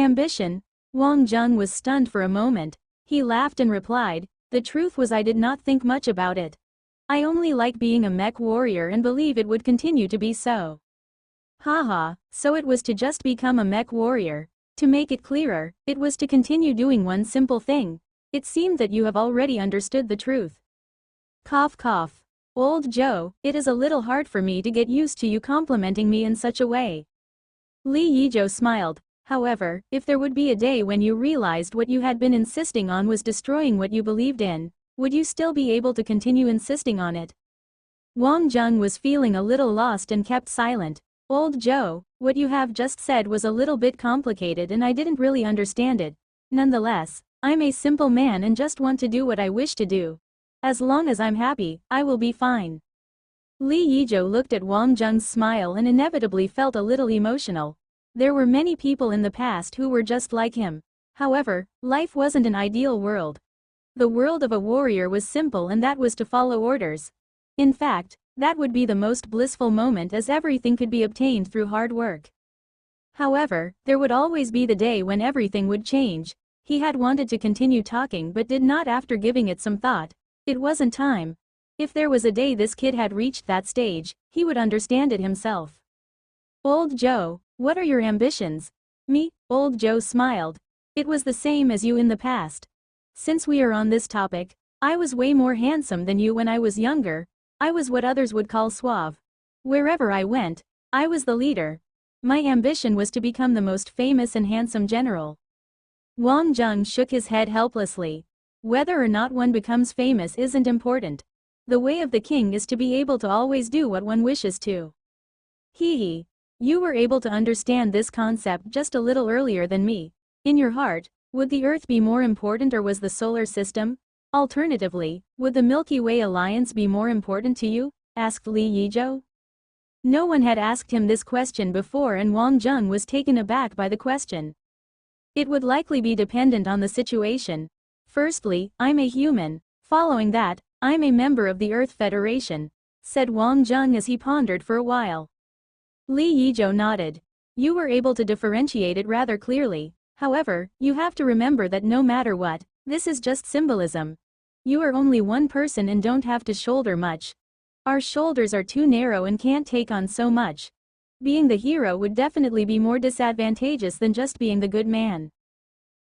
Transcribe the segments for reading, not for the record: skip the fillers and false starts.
Ambition? Wang Zheng was stunned for a moment. He laughed and replied, "The truth was I did not think much about it. I only like being a mech warrior and believe it would continue to be so." Haha, so it was to just become a mech warrior. To make it clearer, it was to continue doing one simple thing. It seemed that you have already understood the truth. Cough cough. Old Joe, it is a little hard for me to get used to you complimenting me in such a way. Li Yizhou smiled. However, if there would be a day when you realized what you had been insisting on was destroying what you believed in, would you still be able to continue insisting on it? Wang Zheng was feeling a little lost and kept silent. Old Joe, what you have just said was a little bit complicated and I didn't really understand it. Nonetheless, I'm a simple man and just want to do what I wish to do. As long as I'm happy, I will be fine. Li Yizhou looked at Wang Zheng's smile and inevitably felt a little emotional. There were many people in the past who were just like him. However, life wasn't an ideal world. The world of a warrior was simple and that was to follow orders. In fact, that would be the most blissful moment as everything could be obtained through hard work. However, there would always be the day when everything would change. He had wanted to continue talking but did not after giving it some thought. It wasn't time. If there was a day this kid had reached that stage, he would understand it himself. Old Joe, what are your ambitions? Me? Old Joe smiled. It was the same as you in the past. Since we are on this topic, I was way more handsome than you when I was younger. I was what others would call suave. Wherever I went, I was the leader. My ambition was to become the most famous and handsome general. Wang Zheng shook his head helplessly. Whether or not one becomes famous isn't important. The way of the king is to be able to always do what one wishes to. Hee hee. You were able to understand this concept just a little earlier than me. In your heart, would the Earth be more important or was the solar system? Alternatively, would the Milky Way alliance be more important to you? Asked Li Yizhou. No one had asked him this question before and Wang Zheng was taken aback by the question. It would likely be dependent on the situation. Firstly, I'm a human. Following that, I'm a member of the Earth Federation, said Wang Zheng as he pondered for a while. Li Yizhou nodded. You were able to differentiate it rather clearly. However, you have to remember that no matter what, this is just symbolism. You are only one person and don't have to shoulder much. Our shoulders are too narrow and can't take on so much. Being the hero would definitely be more disadvantageous than just being the good man.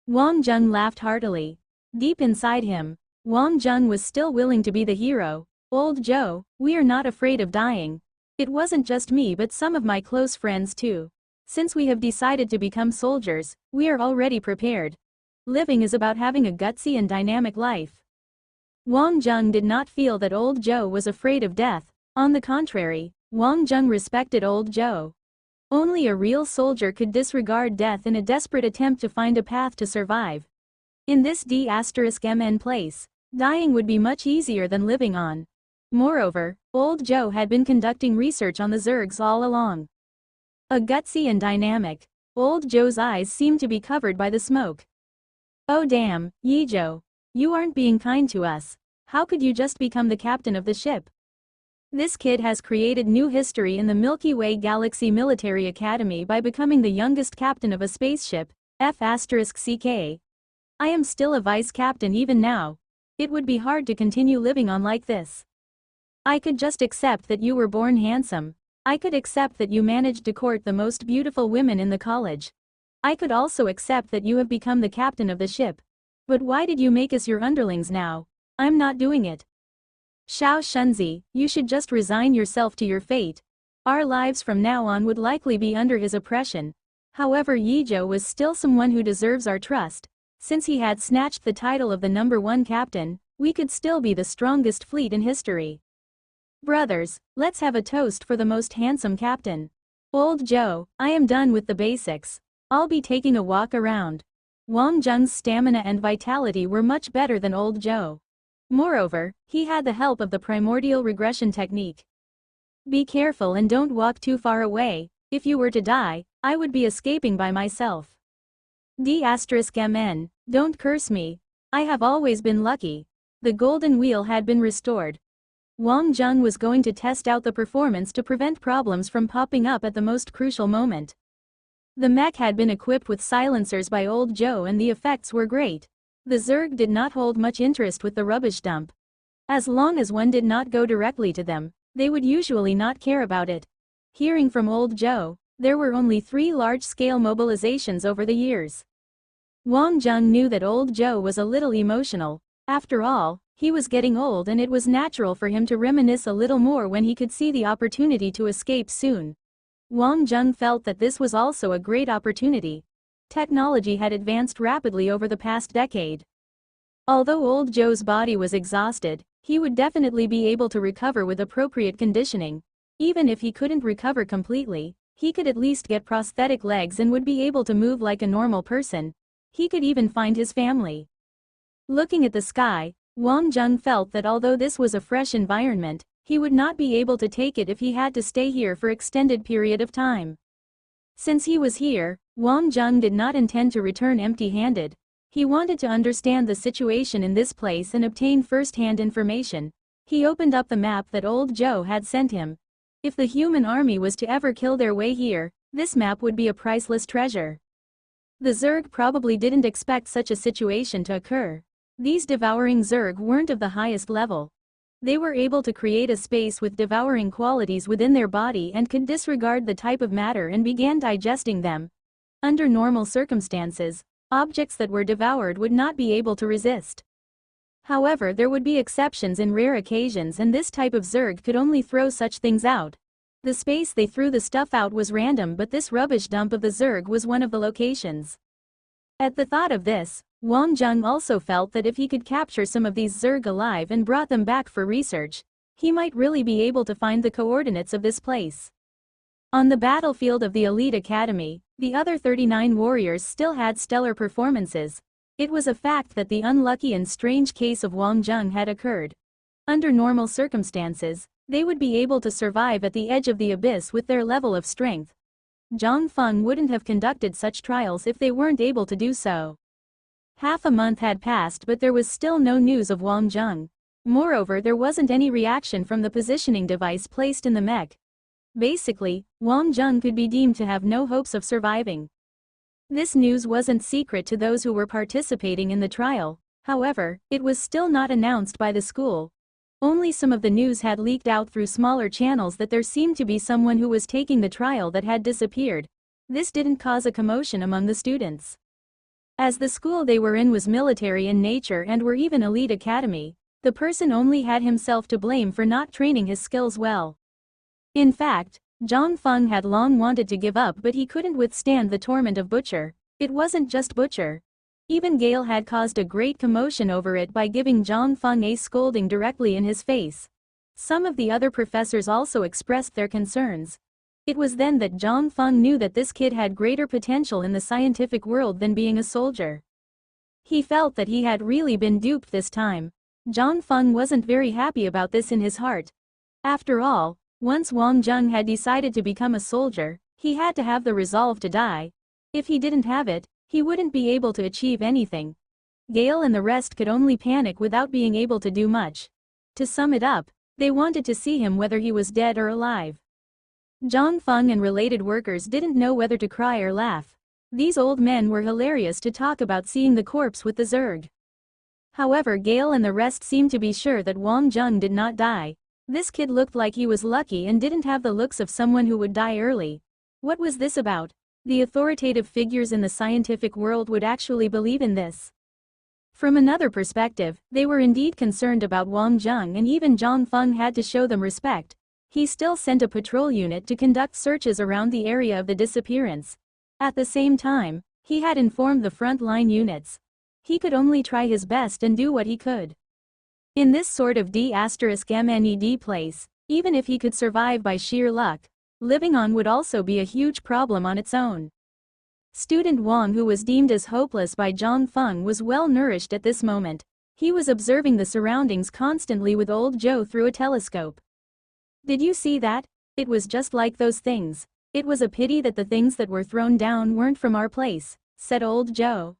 Wang Zheng laughed heartily. Deep inside him, Wang Zheng was still willing to be the hero. Old Joe, we are not afraid of dying. It wasn't just me but some of my close friends too. Since we have decided to become soldiers, we are already prepared. Living is about having a gutsy and dynamic life. Wang Zheng did not feel that Old Joe was afraid of death. On the contrary, Wang Zheng respected Old Joe. Only a real soldier could disregard death in a desperate attempt to find a path to survive. In this D***MN place, dying would be much easier than living on. Moreover, Old Joe had been conducting research on the Zergs all along. A gutsy and dynamic, Old Joe's eyes seemed to be covered by the smoke. Oh damn, Yizhou. You aren't being kind to us. How could you just become the captain of the ship? This kid has created new history in the Milky Way Galaxy Military Academy by becoming the youngest captain of a spaceship, F***CK. I am still a vice captain even now. It would be hard to continue living on like this. I could just accept that you were born handsome. I could accept that you managed to court the most beautiful women in the college. I could also accept that you have become the captain of the ship. But why did you make us your underlings now? I'm not doing it. Xiao Shunzi, you should just resign yourself to your fate. Our lives from now on would likely be under his oppression. However, Yizhou was still someone who deserves our trust. Since he had snatched the title of the #1 captain, we could still be the strongest fleet in history. Brothers, let's have a toast for the most handsome captain. Old Joe, I am done with the basics. I'll be taking a walk around. Wang Zheng's stamina and vitality were much better than Old Joe. Moreover, he had the help of the primordial regression technique. Be careful and don't walk too far away. If you were to die, I would be escaping by myself. D***MN, don't curse me. I have always been lucky. The golden wheel had been restored. Wang Zheng was going to test out the performance to prevent problems from popping up at the most crucial moment. The mech had been equipped with silencers by Old Joe and the effects were great. The Zerg did not hold much interest with the rubbish dump. As long as one did not go directly to them, they would usually not care about it. Hearing from Old Joe, there were only 3 large-scale mobilizations over the years. Wang Jung knew that Old Joe was a little emotional. After all, he was getting old and it was natural for him to reminisce a little more when he could see the opportunity to escape soon. Wang Jung felt that this was also a great opportunity. Technology had advanced rapidly over the past decade. Although Old Joe's body was exhausted, he would definitely be able to recover with appropriate conditioning. Even if he couldn't recover completely, he could at least get prosthetic legs and would be able to move like a normal person. He could even find his family. Looking at the sky, Wang Jung felt that although this was a fresh environment, he would not be able to take it if he had to stay here for extended period of time. Since he was here, Wang Jung did not intend to return empty-handed. He wanted to understand the situation in this place and obtain first-hand information. He opened up the map that Old Joe had sent him. If the human army was to ever kill their way here, this map would be a priceless treasure. The Zerg probably didn't expect such a situation to occur. These devouring Zerg weren't of the highest level. They were able to create a space with devouring qualities within their body and could disregard the type of matter and began digesting them. Under normal circumstances, objects that were devoured would not be able to resist. However, there would be exceptions in rare occasions and this type of Zerg could only throw such things out. The space they threw the stuff out was random, but this rubbish dump of the Zerg was one of the locations. At the thought of this, Wang Jung also felt that if he could capture some of these Zerg alive and brought them back for research, he might really be able to find the coordinates of this place. On the battlefield of the Elite Academy, the other 39 warriors still had stellar performances. It was a fact that the unlucky and strange case of Wang Jung had occurred. Under normal circumstances, they would be able to survive at the edge of the abyss with their level of strength. Zhang Feng wouldn't have conducted such trials if they weren't able to do so. Half a month had passed but there was still no news of Wang Jung. Moreover, there wasn't any reaction from the positioning device placed in the mech. Basically, Wang Jung could be deemed to have no hopes of surviving. This news wasn't secret to those who were participating in the trial. However, it was still not announced by the school. Only some of the news had leaked out through smaller channels that there seemed to be someone who was taking the trial that had disappeared. This didn't cause a commotion among the students. As the school they were in was military in nature and were even elite academy, the person only had himself to blame for not training his skills well. In fact, Zhang Feng had long wanted to give up but he couldn't withstand the torment of Butcher. It wasn't just Butcher. Even Gale had caused a great commotion over it by giving Zhang Feng a scolding directly in his face. Some of the other professors also expressed their concerns. It was then that Zhang Feng knew that this kid had greater potential in the scientific world than being a soldier. He felt that he had really been duped this time. Zhang Feng wasn't very happy about this in his heart. After all, once Wang Jung had decided to become a soldier, he had to have the resolve to die. If he didn't have it, he wouldn't be able to achieve anything. Gale and the rest could only panic without being able to do much. To sum it up, they wanted to see him whether he was dead or alive. Zhang Feng and related workers didn't know whether to cry or laugh. These old men were hilarious to talk about seeing the corpse with the Zerg. However, Gale and the rest seemed to be sure that Wang Jung did not die. This kid looked like he was lucky and didn't have the looks of someone who would die early. What was this about? The authoritative figures in the scientific world would actually believe in this. From another perspective, they were indeed concerned about Wang Jung and even Zhang Feng had to show them respect. He still sent a patrol unit to conduct searches around the area of the disappearance. At the same time, he had informed the front-line units. He could only try his best and do what he could. In this sort of D***MNED place, even if he could survive by sheer luck, living on would also be a huge problem on its own. Student Wang, who was deemed as hopeless by Zhang Feng, was well nourished at this moment. He was observing the surroundings constantly with Old Joe through a telescope. Did you see that? It was just like those things. It was a pity that the things that were thrown down weren't from our place, said Old Joe.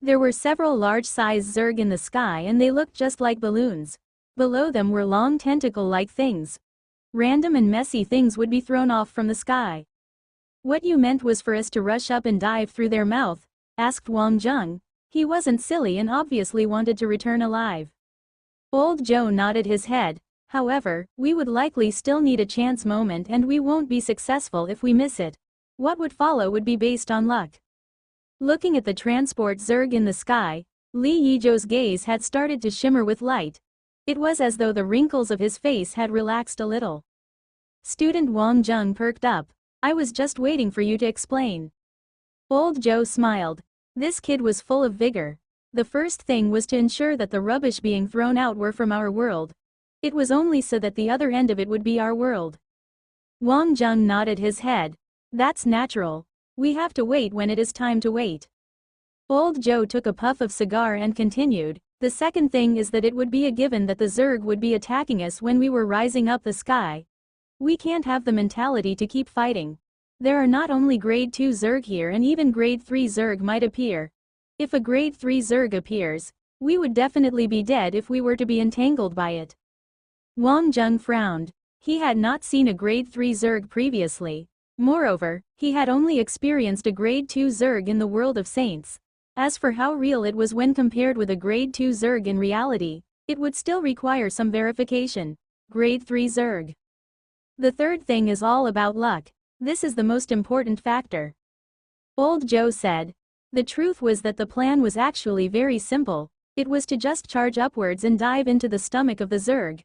There were several large-sized Zerg in the sky and they looked just like balloons. Below them were long tentacle-like things. Random and messy things would be thrown off from the sky. What you meant was for us to rush up and dive through their mouth? Asked Wang Zheng. He wasn't silly and obviously wanted to return alive. Old Joe nodded his head. However, we would likely still need a chance moment and we won't be successful if we miss it. What would follow would be based on luck. Looking at the transport Zerg in the sky, Li Yizhou's gaze had started to shimmer with light. It was as though the wrinkles of his face had relaxed a little. Student Wang Zheng perked up. I was just waiting for you to explain. Old Joe smiled. This kid was full of vigor. The first thing was to ensure that the rubbish being thrown out were from our world. It was only so that the other end of it would be our world. Wang Zheng nodded his head. That's natural. We have to wait when it is time to wait. Old Joe took a puff of cigar and continued. The second thing is that it would be a given that the Zerg would be attacking us when we were rising up the sky. We can't have the mentality to keep fighting. There are not only grade 2 Zerg here and even grade 3 Zerg might appear. If a grade 3 Zerg appears, we would definitely be dead if we were to be entangled by it. Wang Zheng frowned. He had not seen a grade 3 Zerg previously. Moreover, he had only experienced a grade 2 Zerg in the world of saints. As for how real it was when compared with a grade 2 Zerg in reality, it would still require some verification. Grade 3 Zerg. The third thing is all about luck. This is the most important factor. Old Joe said. The truth was that the plan was actually very simple. It was to just charge upwards and dive into the stomach of the Zerg.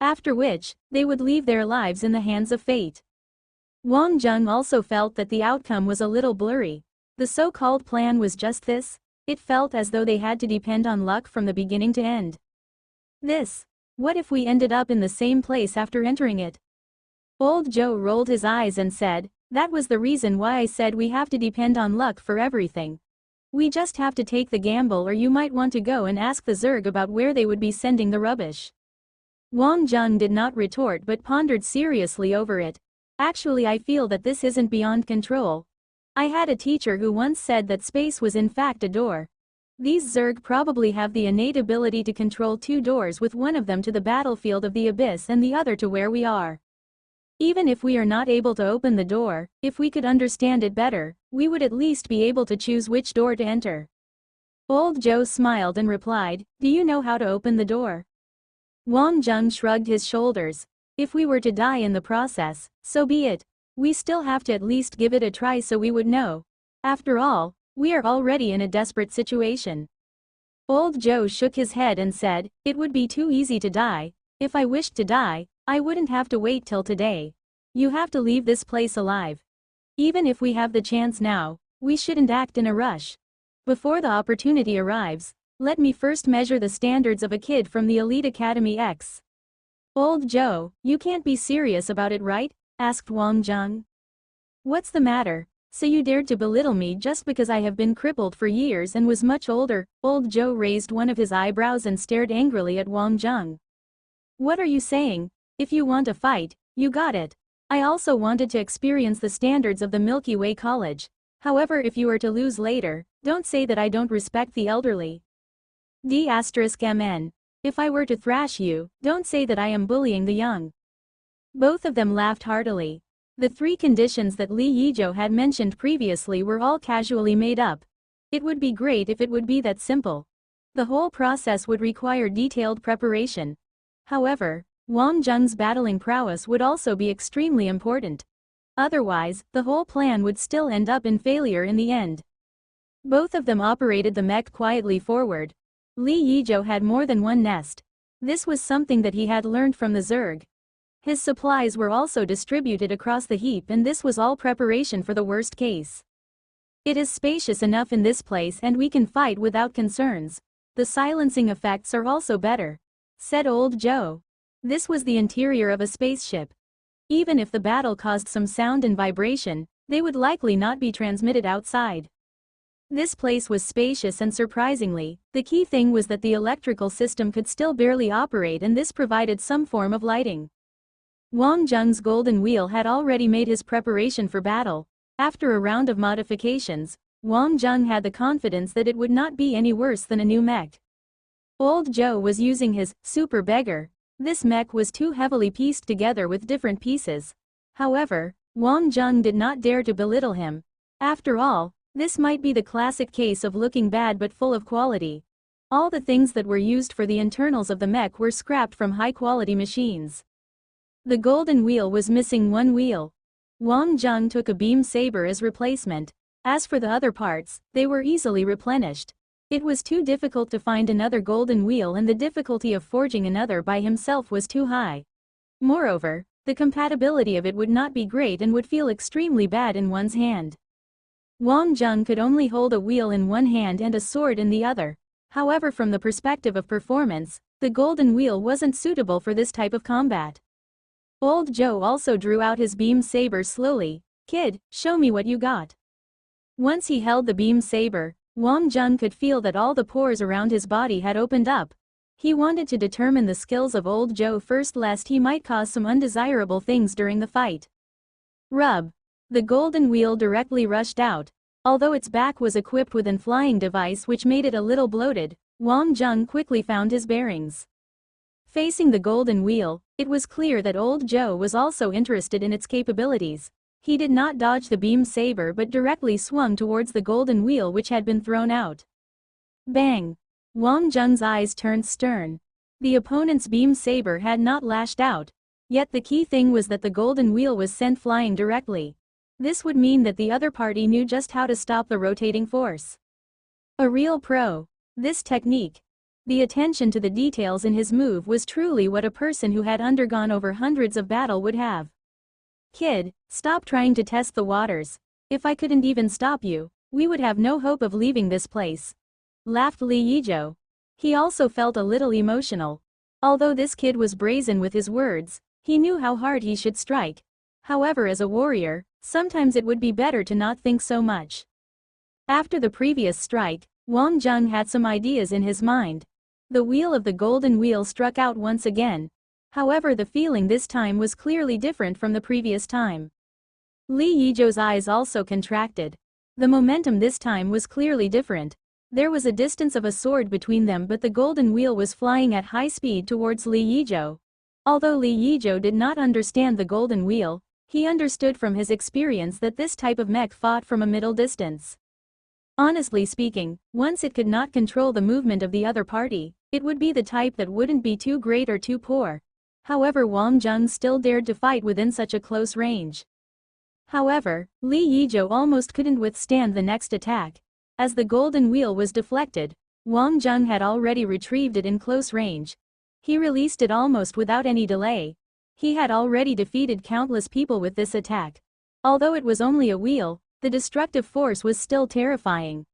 After which, they would leave their lives in the hands of fate. Wang Zheng also felt that the outcome was a little blurry. The so-called plan was just this. It felt as though they had to depend on luck from the beginning to end. What if we ended up in the same place after entering it? Old Joe rolled his eyes and said, that was the reason why I said we have to depend on luck for everything. We just have to take the gamble, or you might want to go and ask the Zerg about where they would be sending the rubbish. Wang Zheng did not retort but pondered seriously over it. Actually, I feel that this isn't beyond control. I had a teacher who once said that space was in fact a door. These Zerg probably have the innate ability to control two doors, with one of them to the battlefield of the abyss and the other to where we are. Even if we are not able to open the door, if we could understand it better, we would at least be able to choose which door to enter. Old Joe smiled and replied, do you know how to open the door? Wang Zheng shrugged his shoulders. If we were to die in the process, so be it. We still have to at least give it a try so we would know. After all, we are already in a desperate situation. Old Joe shook his head and said, it would be too easy to die. If I wished to die, I wouldn't have to wait till today. You have to leave this place alive. Even if we have the chance now, we shouldn't act in a rush. Before the opportunity arrives, let me first measure the standards of a kid from the Elite Academy X. Old Joe, you can't be serious about it, right? Asked Wang Zheng. What's the matter? So you dared to belittle me just because I have been crippled for years and was much older? Old Joe raised one of his eyebrows and stared angrily at Wang Zheng. What are you saying? If you want a fight, you got it. I also wanted to experience the standards of the Milky Way College. However, if you are to lose later, don't say that I don't respect the elderly. D*MN. If I were to thrash you, don't say that I am bullying the young. Both of them laughed heartily. The three conditions that Li Yizhou had mentioned previously were all casually made up. It would be great if it would be that simple. The whole process would require detailed preparation. However, Wang Zheng's battling prowess would also be extremely important. Otherwise, the whole plan would still end up in failure in the end. Both of them operated the mech quietly forward. Li Yizhou had more than one nest. This was something that he had learned from the Zerg. His supplies were also distributed across the heap, and this was all preparation for the worst case. It is spacious enough in this place and we can fight without concerns. The silencing effects are also better, said Old Joe. This was the interior of a spaceship. Even if the battle caused some sound and vibration, they would likely not be transmitted outside. This place was spacious, and surprisingly, the key thing was that the electrical system could still barely operate, and this provided some form of lighting. Wang Zheng's golden wheel had already made his preparation for battle. After a round of modifications, Wang Zheng had the confidence that it would not be any worse than a new mech. Old Joe was using his super beggar. This mech was too heavily pieced together with different pieces. However, Wang Zheng did not dare to belittle him. After all, this might be the classic case of looking bad but full of quality. All the things that were used for the internals of the mech were scrapped from high-quality machines. The golden wheel was missing one wheel. Wang Zheng took a beam saber as replacement. As for the other parts, they were easily replenished. It was too difficult to find another golden wheel, and the difficulty of forging another by himself was too high. Moreover, the compatibility of it would not be great and would feel extremely bad in one's hand. Wang Zheng could only hold a wheel in one hand and a sword in the other. However, from the perspective of performance, the golden wheel wasn't suitable for this type of combat. Old Joe also drew out his beam saber slowly. "Kid, show me what you got." Once he held the beam saber, Wang Zheng could feel that all the pores around his body had opened up. He wanted to determine the skills of Old Joe first, lest he might cause some undesirable things during the fight. Rub. The golden wheel directly rushed out. Although its back was equipped with an flying device which made it a little bloated, Wang Zheng quickly found his bearings. Facing the golden wheel, it was clear that Old Joe was also interested in its capabilities. He did not dodge the beam saber but directly swung towards the golden wheel which had been thrown out. Bang! Wang Zheng's eyes turned stern. The opponent's beam saber had not lashed out. Yet the key thing was that the golden wheel was sent flying directly. This would mean that the other party knew just how to stop the rotating force. A real pro. This technique. The attention to the details in his move was truly what a person who had undergone over hundreds of battles would have. "Kid, stop trying to test the waters. If I couldn't even stop you, we would have no hope of leaving this place," laughed Li Yizhou. He also felt a little emotional. Although this kid was brazen with his words, he knew how hard he should strike. However, as a warrior, sometimes it would be better to not think so much. After the previous strike, Wang Zheng had some ideas in his mind. The wheel of the golden wheel struck out once again. However, the feeling this time was clearly different from the previous time. Li Yizhou's eyes also contracted. The momentum this time was clearly different. There was a distance of a sword between them, but the golden wheel was flying at high speed towards Li Yizhou. Although Li Yizhou did not understand the golden wheel, he understood from his experience that this type of mech fought from a middle distance. Honestly speaking, once it could not control the movement of the other party, it would be the type that wouldn't be too great or too poor. However, Wang Zheng still dared to fight within such a close range. However, Li Yizhou almost couldn't withstand the next attack. As the golden wheel was deflected, Wang Zheng had already retrieved it in close range. He released it almost without any delay. He had already defeated countless people with this attack. Although it was only a wheel, the destructive force was still terrifying.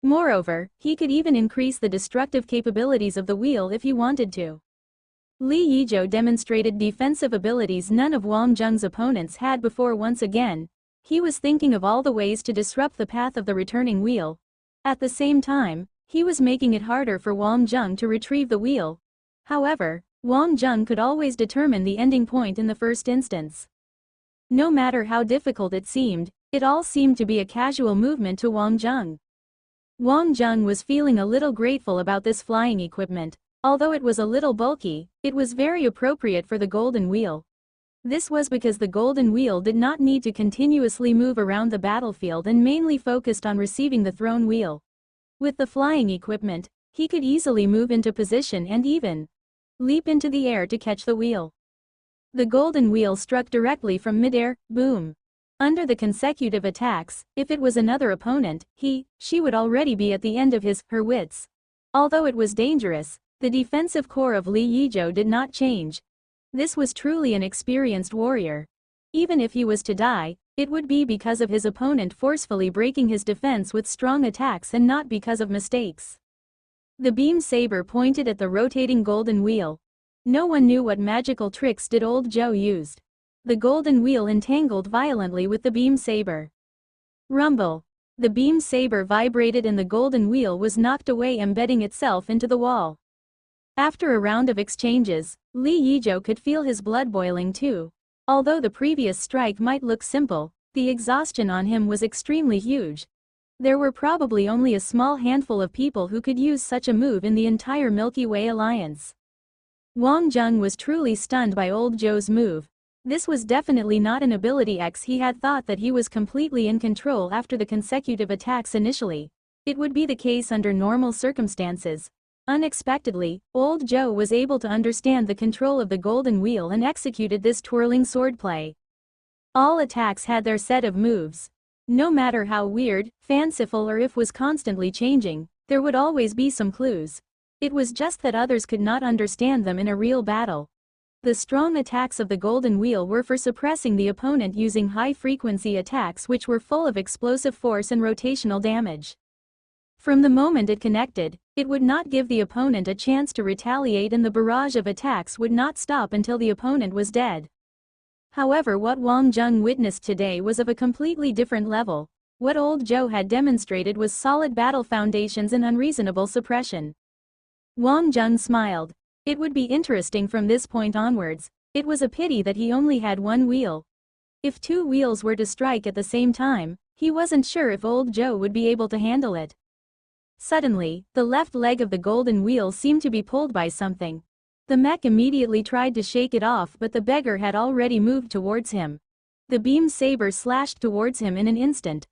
Moreover, he could even increase the destructive capabilities of the wheel if he wanted to. Li Yizhou demonstrated defensive abilities none of Wang Zheng's opponents had before. Once again, he was thinking of all the ways to disrupt the path of the returning wheel. At the same time, he was making it harder for Wang Zheng to retrieve the wheel. However, Wang Zheng could always determine the ending point in the first instance. No matter how difficult it seemed, it all seemed to be a casual movement to Wang Zheng. Wang Zheng was feeling a little grateful about this flying equipment. Although it was a little bulky, it was very appropriate for the golden wheel. This was because the golden wheel did not need to continuously move around the battlefield and mainly focused on receiving the thrown wheel. With the flying equipment, he could easily move into position and even leap into the air to catch the wheel. The golden wheel struck directly from midair, boom. Under the consecutive attacks, if it was another opponent, she would already be at the end of her wits. Although it was dangerous, the defensive core of Li Yizhou did not change. This was truly an experienced warrior. Even if he was to die, it would be because of his opponent forcefully breaking his defense with strong attacks and not because of mistakes. The beam saber pointed at the rotating golden wheel. No one knew what magical tricks did Old Joe used. The golden wheel entangled violently with the beam saber. Rumble. The beam saber vibrated and the golden wheel was knocked away, embedding itself into the wall. After a round of exchanges, Li Yizhou could feel his blood boiling too. Although the previous strike might look simple, the exhaustion on him was extremely huge. There were probably only a small handful of people who could use such a move in the entire Milky Way alliance. Wang Zheng was truly stunned by Old Joe's move. This was definitely not an ability X. He had thought that he was completely in control after the consecutive attacks initially. It would be the case under normal circumstances. Unexpectedly, Old Joe was able to understand the control of the golden wheel and executed this twirling swordplay. All attacks had their set of moves. No matter how weird, fanciful or if was constantly changing, there would always be some clues. It was just that others could not understand them in a real battle. The strong attacks of the golden wheel were for suppressing the opponent using high-frequency attacks which were full of explosive force and rotational damage. From the moment it connected, it would not give the opponent a chance to retaliate and the barrage of attacks would not stop until the opponent was dead. However, what Wang Jung witnessed today was of a completely different level. What Old Joe had demonstrated was solid battle foundations and unreasonable suppression. Wang Jung smiled. It would be interesting from this point onwards. It was a pity that he only had one wheel. If two wheels were to strike at the same time, he wasn't sure if Old Joe would be able to handle it. Suddenly, the left leg of the golden wheel seemed to be pulled by something. The mech immediately tried to shake it off, but the beggar had already moved towards him. The beam saber slashed towards him in an instant.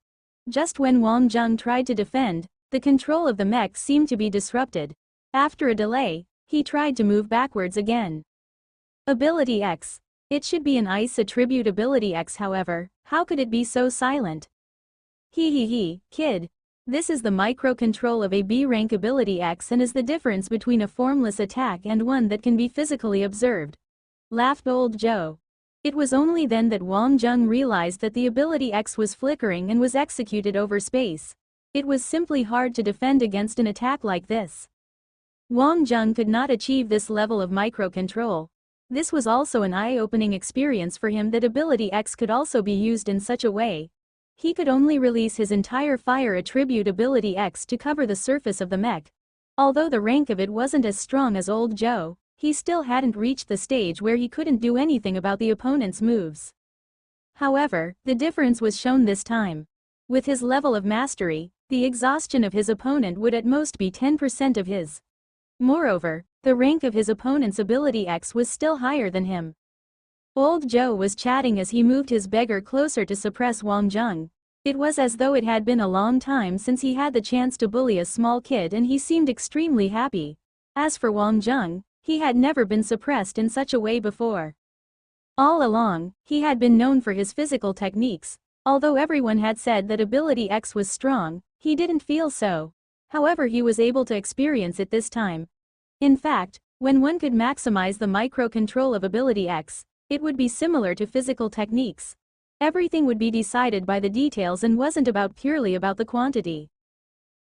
Just when Wang Jung tried to defend, the control of the mech seemed to be disrupted. After a delay, he tried to move backwards again. Ability X. It should be an ice attribute ability X, however, how could it be so silent? Kid. This is the micro-control of a B-rank ability X and is the difference between a formless attack and one that can be physically observed. Laughed Old Joe. It was only then that Wang Jung realized that the ability X was flickering and was executed over space. It was simply hard to defend against an attack like this. Wang Jung could not achieve this level of micro-control. This was also an eye-opening experience for him that ability X could also be used in such a way. He could only release his entire fire attribute ability X to cover the surface of the mech. Although the rank of it wasn't as strong as Old Joe, he still hadn't reached the stage where he couldn't do anything about the opponent's moves. However, the difference was shown this time. With his level of mastery, the exhaustion of his opponent would at most be 10% of his. Moreover, the rank of his opponent's ability X was still higher than him. Old Joe was chatting as he moved his beggar closer to suppress Wang Jung. It was as though it had been a long time since he had the chance to bully a small kid and he seemed extremely happy. As for Wang Jung, he had never been suppressed in such a way before. All along, he had been known for his physical techniques. Although everyone had said that ability X was strong, he didn't feel so. However, he was able to experience it this time. In fact, when one could maximize the micro-control of ability X, it would be similar to physical techniques. Everything would be decided by the details and wasn't purely about the quantity.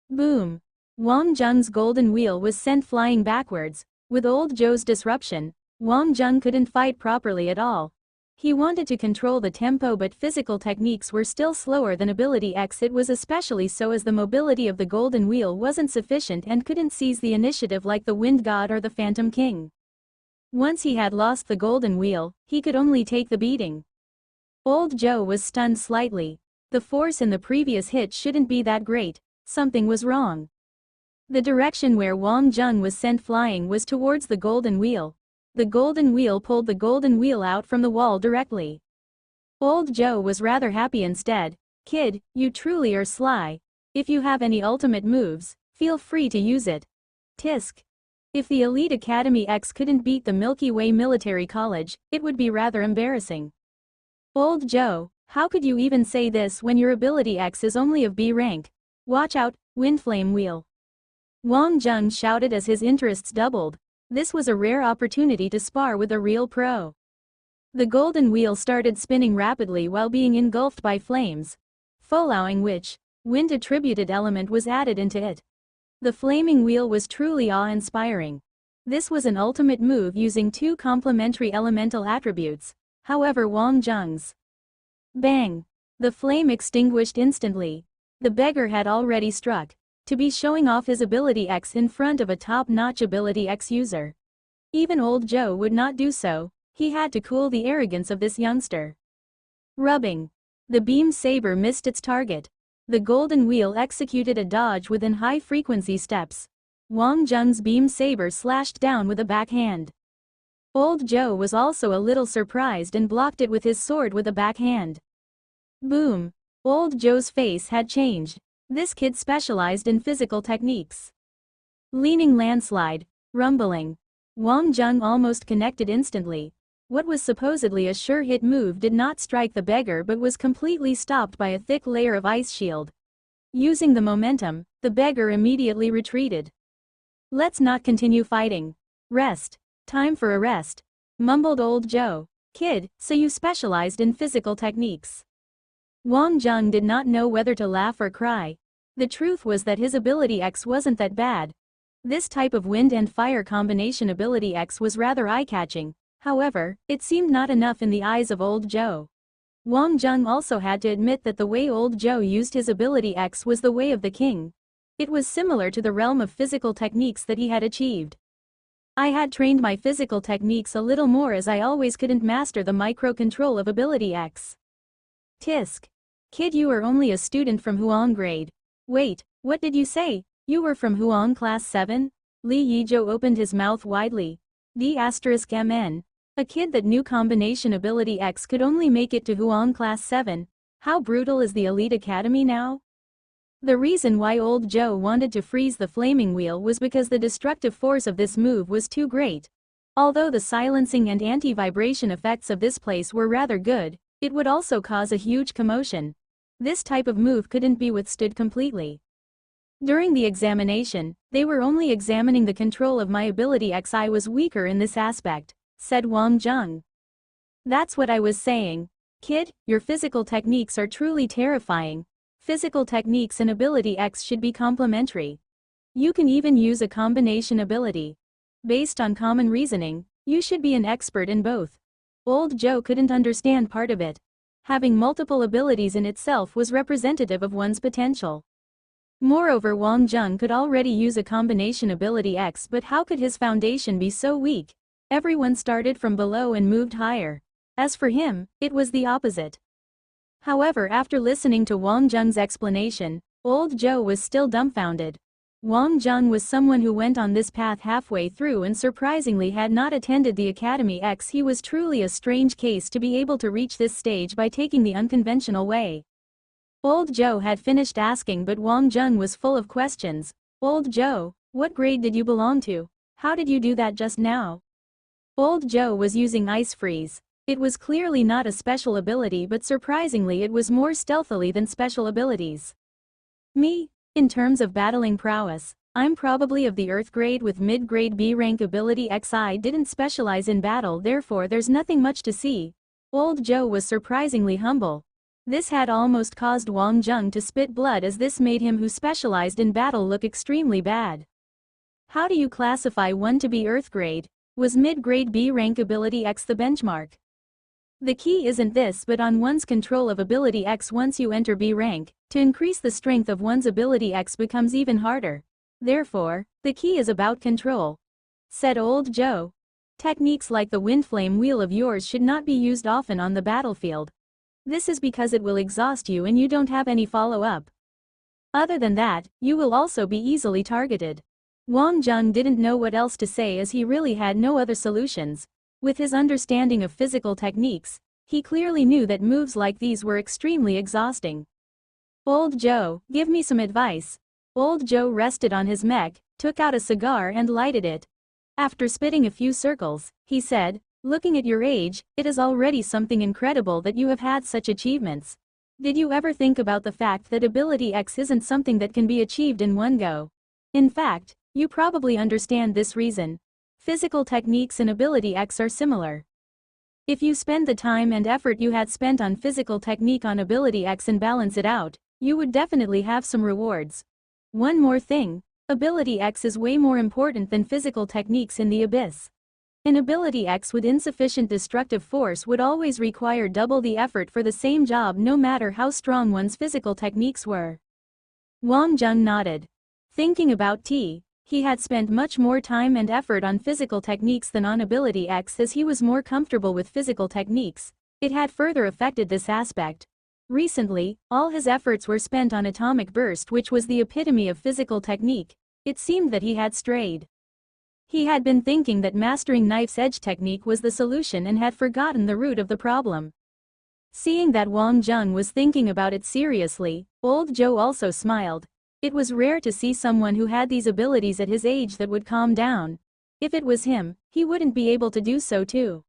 Boom! Wang Jung's golden wheel was sent flying backwards. With Old Joe's disruption, Wang Jung couldn't fight properly at all. He wanted to control the tempo, but physical techniques were still slower than ability X. It was especially so as the mobility of the golden wheel wasn't sufficient and couldn't seize the initiative like the Wind God or the Phantom King. Once he had lost the golden wheel, he could only take the beating. Old Joe was stunned slightly. The force in the previous hit shouldn't be that great. Something was wrong. The direction where Wang Jung was sent flying was towards the golden wheel. The golden wheel pulled the golden wheel out from the wall directly. Old Joe was rather happy instead. Kid, you truly are sly. If you have any ultimate moves, feel free to use it. Tisk. If the Elite Academy X couldn't beat the Milky Way Military College, it would be rather embarrassing. Old Joe, how could you even say this when your ability X is only of B rank? Watch out, Windflame Wheel. Wang Jung shouted as his interests doubled. This was a rare opportunity to spar with a real pro. The golden wheel started spinning rapidly while being engulfed by flames, following which, wind-attributed element was added into it. The flaming wheel was truly awe-inspiring. This was an ultimate move using two complementary elemental attributes. However, Wang Jung's bang! The flame extinguished instantly. The beggar had already struck, to be showing off his ability X in front of a top-notch ability X user. Even Old Joe would not do so. He had to cool the arrogance of this youngster. Rubbing. The beam saber missed its target. The golden wheel executed a dodge within high-frequency steps. Wang Jung's beam saber slashed down with a backhand. Old Joe was also a little surprised and blocked it with his sword with a backhand. Boom! Old Joe's face had changed. This kid specialized in physical techniques. Leaning landslide, rumbling. Wang Jung almost connected instantly. What was supposedly a sure hit move did not strike the beggar but was completely stopped by a thick layer of ice shield. Using the momentum, the beggar immediately retreated. Let's not continue fighting. Rest. Time for a rest, mumbled Old Joe. Kid, so you specialized in physical techniques. Wang Jung did not know whether to laugh or cry. The truth was that his ability X wasn't that bad. This type of wind and fire combination ability X was rather eye-catching. However, it seemed not enough in the eyes of Old Joe. Wang Jung also had to admit that the way Old Joe used his ability X was the way of the king. It was similar to the realm of physical techniques that he had achieved. I had trained my physical techniques a little more as I always couldn't master the micro-control of ability X. Tisk. Kid, you are only a student from Huang grade. Wait, what did you say? You were from Huang class 7? Li Yizhou opened his mouth widely. D*MN. A kid that knew combination ability X could only make it to Huang class 7. How brutal is the elite academy now? The reason why Old Joe wanted to freeze the flaming wheel was because the destructive force of this move was too great. Although the silencing and anti-vibration effects of this place were rather good, it would also cause a huge commotion. This type of move couldn't be withstood completely. During the examination, they were only examining the control of my ability X. I was weaker in this aspect, said Wang Jung. That's what I was saying. Kid, your physical techniques are truly terrifying. Physical techniques and ability X should be complementary. You can even use a combination ability. Based on common reasoning, you should be an expert in both. Old Joe couldn't understand part of it. Having multiple abilities in itself was representative of one's potential. Moreover, Wang Jung could already use a combination ability X, but how could his foundation be so weak? Everyone started from below and moved higher. As for him, it was the opposite. However, after listening to Wang Jung's explanation, Old Joe was still dumbfounded. Wang Jung was someone who went on this path halfway through and surprisingly had not attended the Academy X. He was truly a strange case to be able to reach this stage by taking the unconventional way. Old Joe had finished asking, but Wang Jung was full of questions. Old Joe, what grade did you belong to? How did you do that just now? Old Joe was using Ice Freeze. It was clearly not a special ability, but surprisingly it was more stealthily than special abilities. Me? In terms of battling prowess, I'm probably of the Earth grade with mid-grade B rank ability X. I didn't specialize in battle, therefore there's nothing much to see. Old Joe was surprisingly humble. This had almost caused Wang Jung to spit blood, as this made him who specialized in battle look extremely bad. How do you classify one to be Earth grade? Was mid-grade B rank ability X the benchmark? The key isn't this but on one's control of ability X. Once you enter B rank, to increase the strength of one's ability X becomes even harder. Therefore, the key is about control, said Old Joe. Techniques like the wind flame wheel of yours should not be used often on the battlefield. This is because it will exhaust you and you don't have any follow-up. Other than that, you will also be easily targeted. Wang Jung didn't know what else to say as he really had no other solutions. With his understanding of physical techniques, he clearly knew that moves like these were extremely exhausting. Old Joe, give me some advice. Old Joe rested on his mech, took out a cigar and lighted it. After spitting a few circles, he said, looking at your age, it is already something incredible that you have had such achievements. Did you ever think about the fact that ability X isn't something that can be achieved in one go? In fact, you probably understand this reason. Physical techniques and ability X are similar. If you spend the time and effort you had spent on physical technique on ability X and balance it out, you would definitely have some rewards. One more thing, ability X is way more important than physical techniques in the abyss. An ability X with insufficient destructive force would always require double the effort for the same job, no matter how strong one's physical techniques were. Wang Jung nodded. Thinking about he had spent much more time and effort on physical techniques than on ability X. As he was more comfortable with physical techniques, it had further affected this aspect. Recently, all his efforts were spent on atomic burst, which was the epitome of physical technique. It seemed that he had strayed. He had been thinking that mastering knife's edge technique was the solution and had forgotten the root of the problem. Seeing that Wang Zheng was thinking about it seriously, old Joe also smiled. It was rare to see someone who had these abilities at his age that would calm down. If it was him, he wouldn't be able to do so too.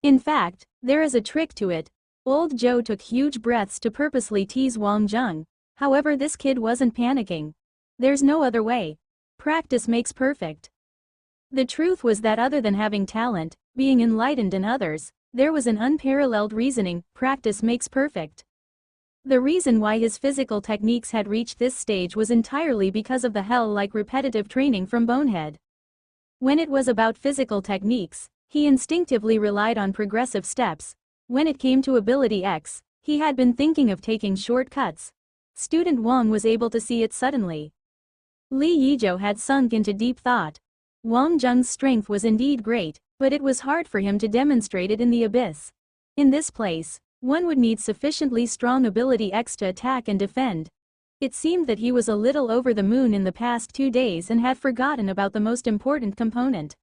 In fact, there is a trick to it. Old Joe took huge breaths to purposely tease Wang Zheng. However, this kid wasn't panicking. There's no other way. Practice makes perfect. The truth was that other than having talent, being enlightened in others, there was an unparalleled reasoning: practice makes perfect. The reason why his physical techniques had reached this stage was entirely because of the hell-like repetitive training from Bonehead. When it was about physical techniques, he instinctively relied on progressive steps. When it came to ability X, he had been thinking of taking shortcuts. Student Wang was able to see it suddenly. Li Yizhou had sunk into deep thought. Wang Zheng's strength was indeed great, but it was hard for him to demonstrate it in the abyss. In this place, one would need sufficiently strong ability X to attack and defend. It seemed that he was a little over the moon in the past 2 days and had forgotten about the most important component.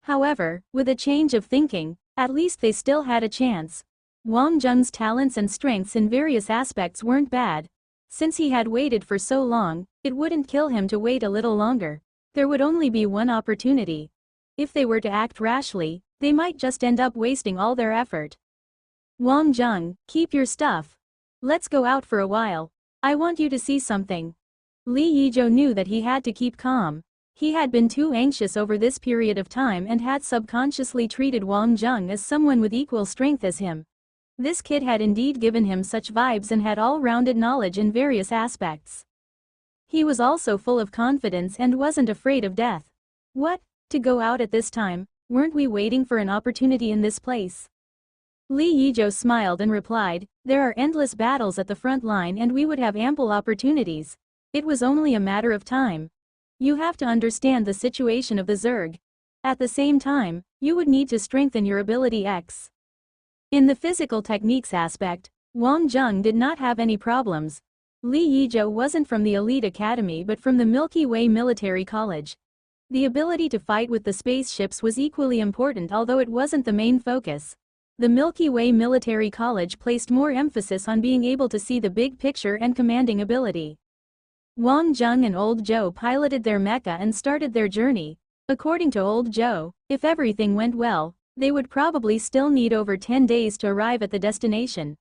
However, with a change of thinking, at least they still had a chance. Wang Zheng's talents and strengths in various aspects weren't bad. Since he had waited for so long, it wouldn't kill him to wait a little longer. There would only be one opportunity. If they were to act rashly, they might just end up wasting all their effort. Wang Zheng, keep your stuff. Let's go out for a while. I want you to see something. Li Yizhou knew that he had to keep calm. He had been too anxious over this period of time and had subconsciously treated Wang Zheng as someone with equal strength as him. This kid had indeed given him such vibes and had all-rounded knowledge in various aspects. He was also full of confidence and wasn't afraid of death. What? To go out at this time? Weren't we waiting for an opportunity in this place? Li Yizhou smiled and replied, there are endless battles at the front line and we would have ample opportunities. It was only a matter of time. You have to understand the situation of the Zerg. At the same time, you would need to strengthen your ability X. In the physical techniques aspect, Wang Zheng did not have any problems. Li Yizhou wasn't from the elite academy but from the Milky Way Military College. The ability to fight with the spaceships was equally important, although it wasn't the main focus. The Milky Way Military College placed more emphasis on being able to see the big picture and commanding ability. Wang Zheng and Old Joe piloted their mecha and started their journey. According to Old Joe, if everything went well, they would probably still need over 10 days to arrive at the destination.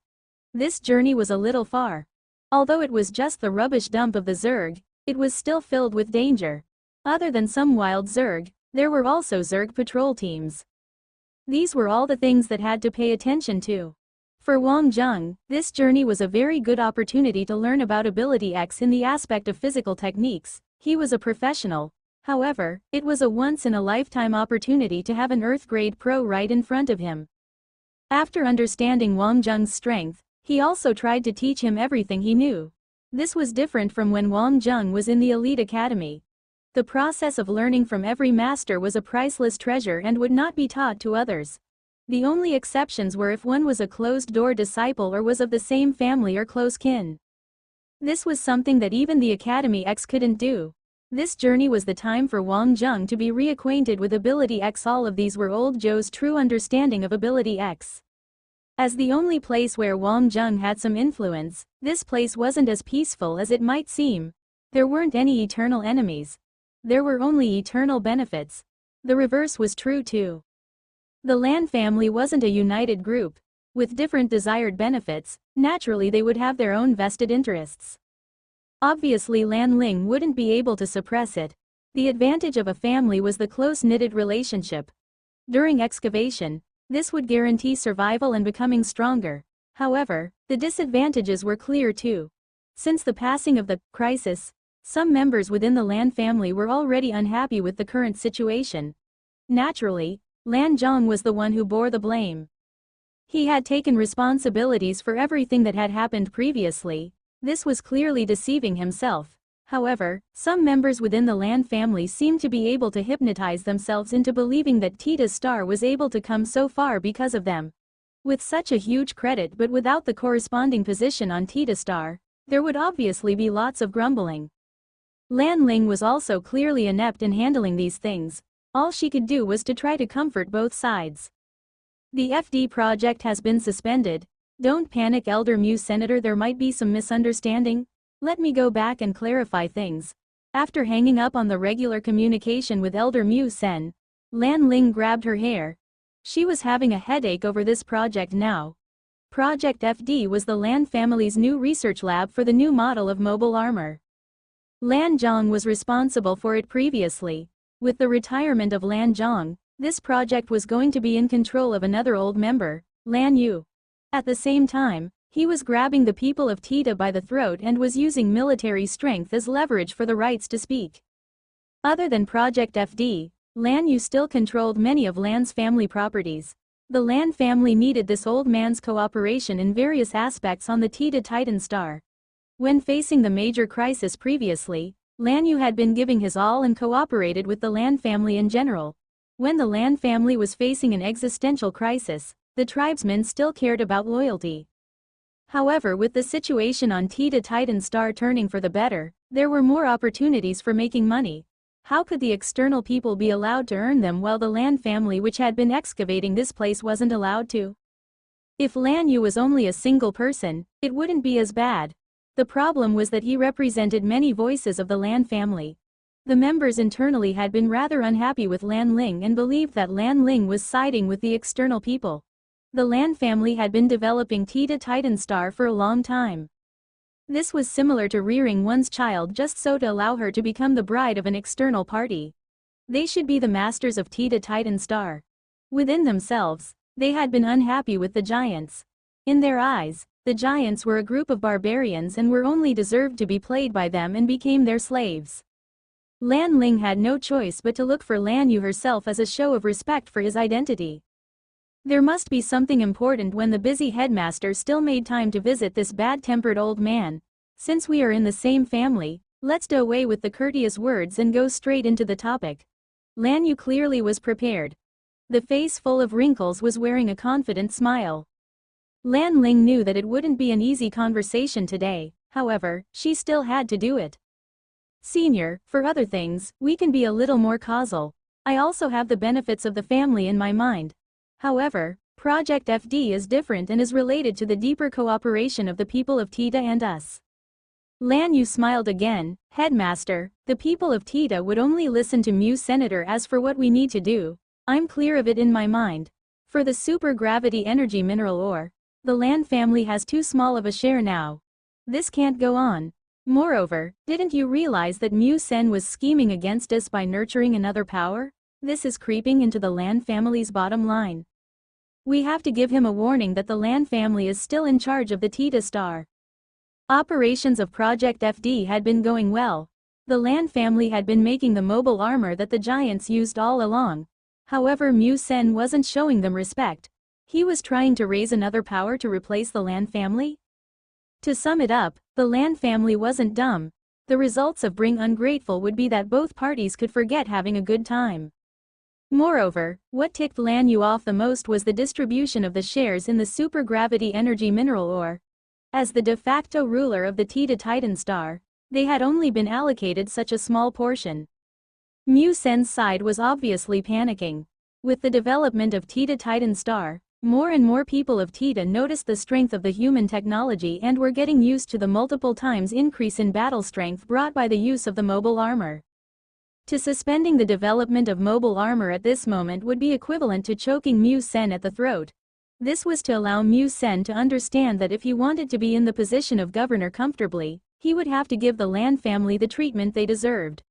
This journey was a little far. Although it was just the rubbish dump of the Zerg, it was still filled with danger. Other than some wild Zerg, there were also Zerg patrol teams. These were all the things that had to pay attention to. For Wang Zheng, this journey was a very good opportunity to learn about ability X in the aspect of physical techniques. He was a professional. However, it was a once-in-a-lifetime opportunity to have an Earth-grade pro right in front of him. After understanding Wang Zheng's strength, he also tried to teach him everything he knew. This was different from when Wang Zheng was in the elite academy. The process of learning from every master was a priceless treasure and would not be taught to others. The only exceptions were if one was a closed-door disciple or was of the same family or close kin. This was something that even the Academy X couldn't do. This journey was the time for Wang Zheng to be reacquainted with Ability X. All of these were Old Joe's true understanding of Ability X. As the only place where Wang Zheng had some influence, this place wasn't as peaceful as it might seem. There weren't any eternal enemies. There were only eternal benefits. The reverse was true too. The Lan family wasn't a united group. With different desired benefits, naturally they would have their own vested interests. Obviously Lan Ling wouldn't be able to suppress it. The advantage of a family was the close-knitted relationship. During excavation, this would guarantee survival and becoming stronger. However, the disadvantages were clear too. Since the passing of the crisis, some members within the Lan family were already unhappy with the current situation. Naturally, Lan Zhong was the one who bore the blame. He had taken responsibilities for everything that had happened previously. This was clearly deceiving himself. However, some members within the Lan family seemed to be able to hypnotize themselves into believing that Tita's star was able to come so far because of them. With such a huge credit but without the corresponding position on Tita's star, there would obviously be lots of grumbling. Lan Ling was also clearly inept in handling these things. All she could do was to try to comfort both sides. The FD project has been suspended. Don't panic, Elder Mu Senator, there might be some misunderstanding. Let me go back and clarify things. After hanging up on the regular communication with Elder Mu Sen, Lan Ling grabbed her hair. She was having a headache over this project now. Project FD was the Lan family's new research lab for the new model of mobile armor. Lan Zhong was responsible for it previously. With the retirement of Lan Zhong, this project was going to be in control of another old member, Lan Yu. At the same time, he was grabbing the people of Tita by the throat and was using military strength as leverage for the rights to speak. Other than Project FD, Lan Yu still controlled many of Lan's family properties. The Lan family needed this old man's cooperation in various aspects on the Tita Titan star. When facing the major crisis previously, Lan Yu had been giving his all and cooperated with the Lan family in general. When the Lan family was facing an existential crisis, the tribesmen still cared about loyalty. However, with the situation on Tita Titan star turning for the better, there were more opportunities for making money. How could the external people be allowed to earn them while the Lan family which had been excavating this place wasn't allowed to? If Lan Yu was only a single person, it wouldn't be as bad. The problem was that he represented many voices of the Lan family. The members internally had been rather unhappy with Lan Ling and believed that Lan Ling was siding with the external people. The Lan family had been developing Tita Titan star for a long time. This was similar to rearing one's child just so to allow her to become the bride of an external party. They should be the masters of Tita Titan star. Within themselves, they had been unhappy with the giants. In their eyes, the giants were a group of barbarians and were only deserved to be played by them and became their slaves. Lan Ling had no choice but to look for Lan Yu herself as a show of respect for his identity. There must be something important when the busy headmaster still made time to visit this bad-tempered old man. Since we are in the same family, let's do away with the courteous words and go straight into the topic. Lan Yu clearly was prepared. The face full of wrinkles was wearing a confident smile. Lan Ling knew that it wouldn't be an easy conversation today, however, she still had to do it. Senior, for other things, we can be a little more causal. I also have the benefits of the family in my mind. However, Project FD is different and is related to the deeper cooperation of the people of Tita and us. Lan Yu smiled again. Headmaster, the people of Tita would only listen to Mu Senator. As for what we need to do, I'm clear of it in my mind. For the super-gravity energy mineral ore, the Lan family has too small of a share now. This can't go on. Moreover, didn't you realize that Mu Sen was scheming against us by nurturing another power? This is creeping into the Lan family's bottom line. We have to give him a warning that the Lan family is still in charge of the Tita star. Operations of Project FD had been going well. The Lan family had been making the mobile armor that the giants used all along. However, Mu Sen wasn't showing them respect. He was trying to raise another power to replace the Lan family? To sum it up, the Lan family wasn't dumb. The results of being ungrateful would be that both parties could forget having a good time. Moreover, what ticked Lan Yu off the most was the distribution of the shares in the supergravity energy mineral ore. As the de facto ruler of the Tita Titan star, they had only been allocated such a small portion. Mu Sen's side was obviously panicking. With the development of Tita Titan star, more and more people of Tita noticed the strength of the human technology and were getting used to the multiple times increase in battle strength brought by the use of the mobile armor. To suspending the development of mobile armor at this moment would be equivalent to choking Mu Sen at the throat. This was to allow Mu Sen to understand that if he wanted to be in the position of governor comfortably, he would have to give the Lan family the treatment they deserved.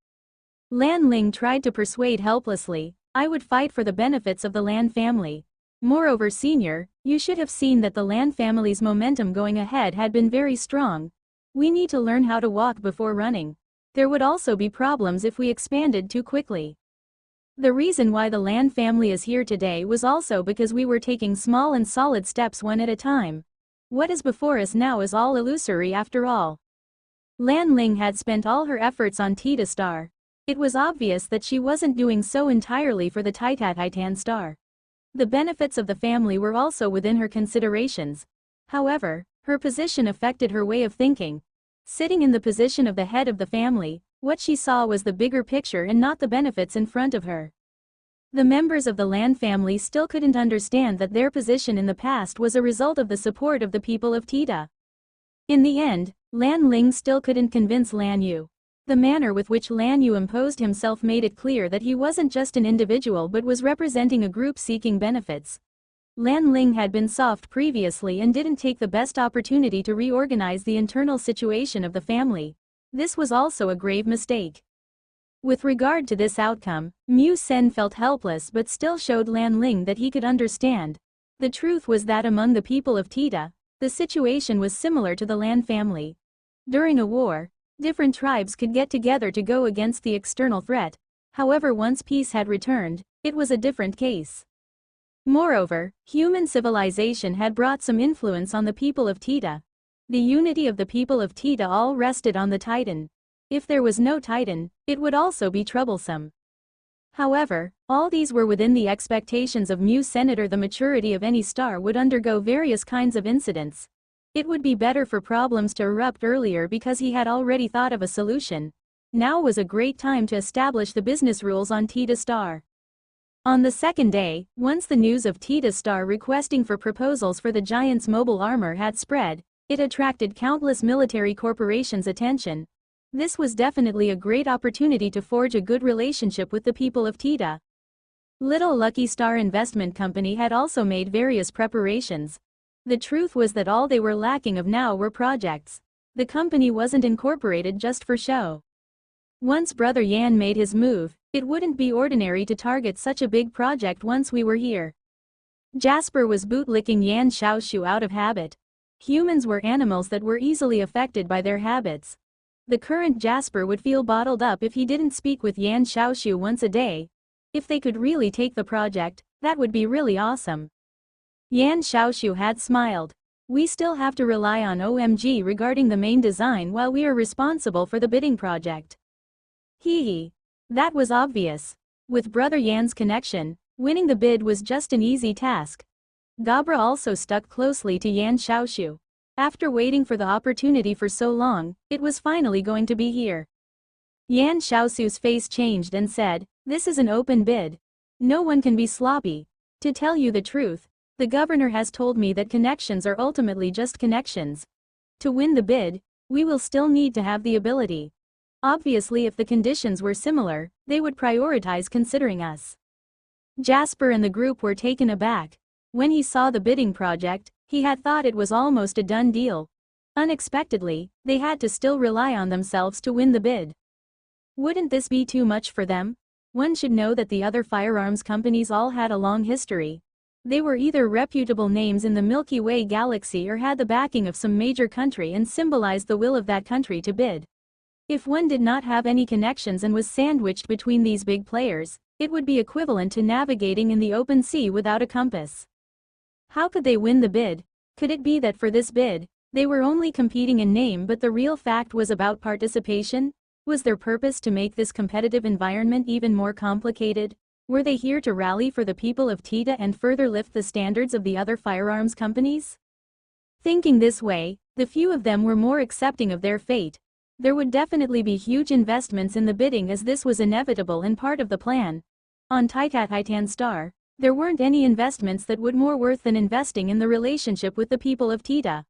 Lan Ling tried to persuade helplessly, I would fight for the benefits of the Lan family. Moreover, senior, you should have seen that the Lan family's momentum going ahead had been very strong. We need to learn how to walk before running. There would also be problems if we expanded too quickly. The reason why the Lan family is here today was also because we were taking small and solid steps one at a time. What is before us now is all illusory after all. Lan Ling had spent all her efforts on Tita Star. It was obvious that she wasn't doing so entirely for the Titan Star. The benefits of the family were also within her considerations. However, her position affected her way of thinking. Sitting in the position of the head of the family, what she saw was the bigger picture and not the benefits in front of her. The members of the Lan family still couldn't understand that their position in the past was a result of the support of the people of Tita. In the end, Lan Ling still couldn't convince Lan Yu. The manner with which Lan Yu imposed himself made it clear that he wasn't just an individual but was representing a group seeking benefits. Lan Ling had been soft previously and didn't take the best opportunity to reorganize the internal situation of the family. This was also a grave mistake. With regard to this outcome, Mu Sen felt helpless but still showed Lan Ling that he could understand. The truth was that among the people of Tita, the situation was similar to the Lan family. During a war, different tribes could get together to go against the external threat. However, once peace had returned, it was a different case. Moreover, human civilization had brought some influence on the people of Tita. The unity of the people of Tita all rested on the Titan. If there was no Titan, it would also be troublesome. However, all these were within the expectations of Mu Senator. The maturity of any star would undergo various kinds of incidents. It would be better for problems to erupt earlier because he had already thought of a solution. Now was a great time to establish the business rules on Tita Star. On the second day, once the news of Tita Star requesting for proposals for the Giant's mobile armor had spread, it attracted countless military corporations' attention. This was definitely a great opportunity to forge a good relationship with the people of Tita. Little Lucky Star Investment Company had also made various preparations. The truth was that all they were lacking of now were projects. The company wasn't incorporated just for show. Once Brother Yan made his move, it wouldn't be ordinary to target such a big project once we were here. Jasper was bootlicking Yan Xiaoshu out of habit. Humans were animals that were easily affected by their habits. The current Jasper would feel bottled up if he didn't speak with Yan Xiaoshu once a day. If they could really take the project, that would be really awesome. Yan Xiaoshu had smiled. We still have to rely on OMG regarding the main design while we are responsible for the bidding project. Hee. That was obvious. With Brother Yan's connection, winning the bid was just an easy task. Gabra also stuck closely to Yan Xiaoshu. After waiting for the opportunity for so long, it was finally going to be here. Yan Xiaoshu's face changed and said, "This is an open bid. No one can be sloppy. To tell you the truth, the governor has told me that connections are ultimately just connections. To win the bid, we will still need to have the ability. Obviously, if the conditions were similar, they would prioritize considering us." Jasper and the group were taken aback. When he saw the bidding project, he had thought it was almost a done deal. Unexpectedly, they had to still rely on themselves to win the bid. Wouldn't this be too much for them? One should know that the other firearms companies all had a long history. They were either reputable names in the Milky Way galaxy or had the backing of some major country and symbolized the will of that country to bid. If one did not have any connections and was sandwiched between these big players, it would be equivalent to navigating in the open sea without a compass. How could they win the bid? Could it be that for this bid, they were only competing in name but the real fact was about participation? Was their purpose to make this competitive environment even more complicated? Were they here to rally for the people of Tita and further lift the standards of the other firearms companies? Thinking this way, the few of them were more accepting of their fate. There would definitely be huge investments in the bidding as this was inevitable and part of the plan. On Titan Star, there weren't any investments that would more worth than investing in the relationship with the people of Tita.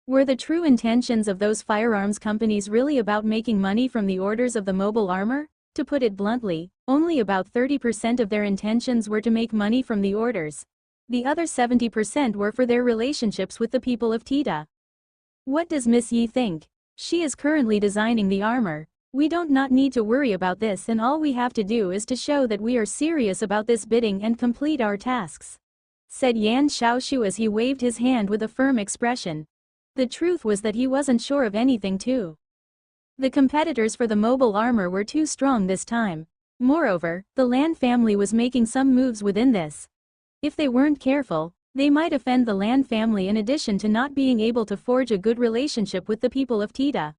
Were the true intentions of those firearms companies really about making money from the orders of the mobile armor? To put it bluntly, only about 30% of their intentions were to make money from the orders. The other 70% were for their relationships with the people of Tita. What does Miss Yi think? She is currently designing the armor. We don't not need to worry about this and all we have to do is to show that we are serious about this bidding and complete our tasks," said Yan Xiaoshu as he waved his hand with a firm expression. The truth was that he wasn't sure of anything too. The competitors for the mobile armor were too strong this time. Moreover, the Lan family was making some moves within this. If they weren't careful, they might offend the Lan family in addition to not being able to forge a good relationship with the people of Tita.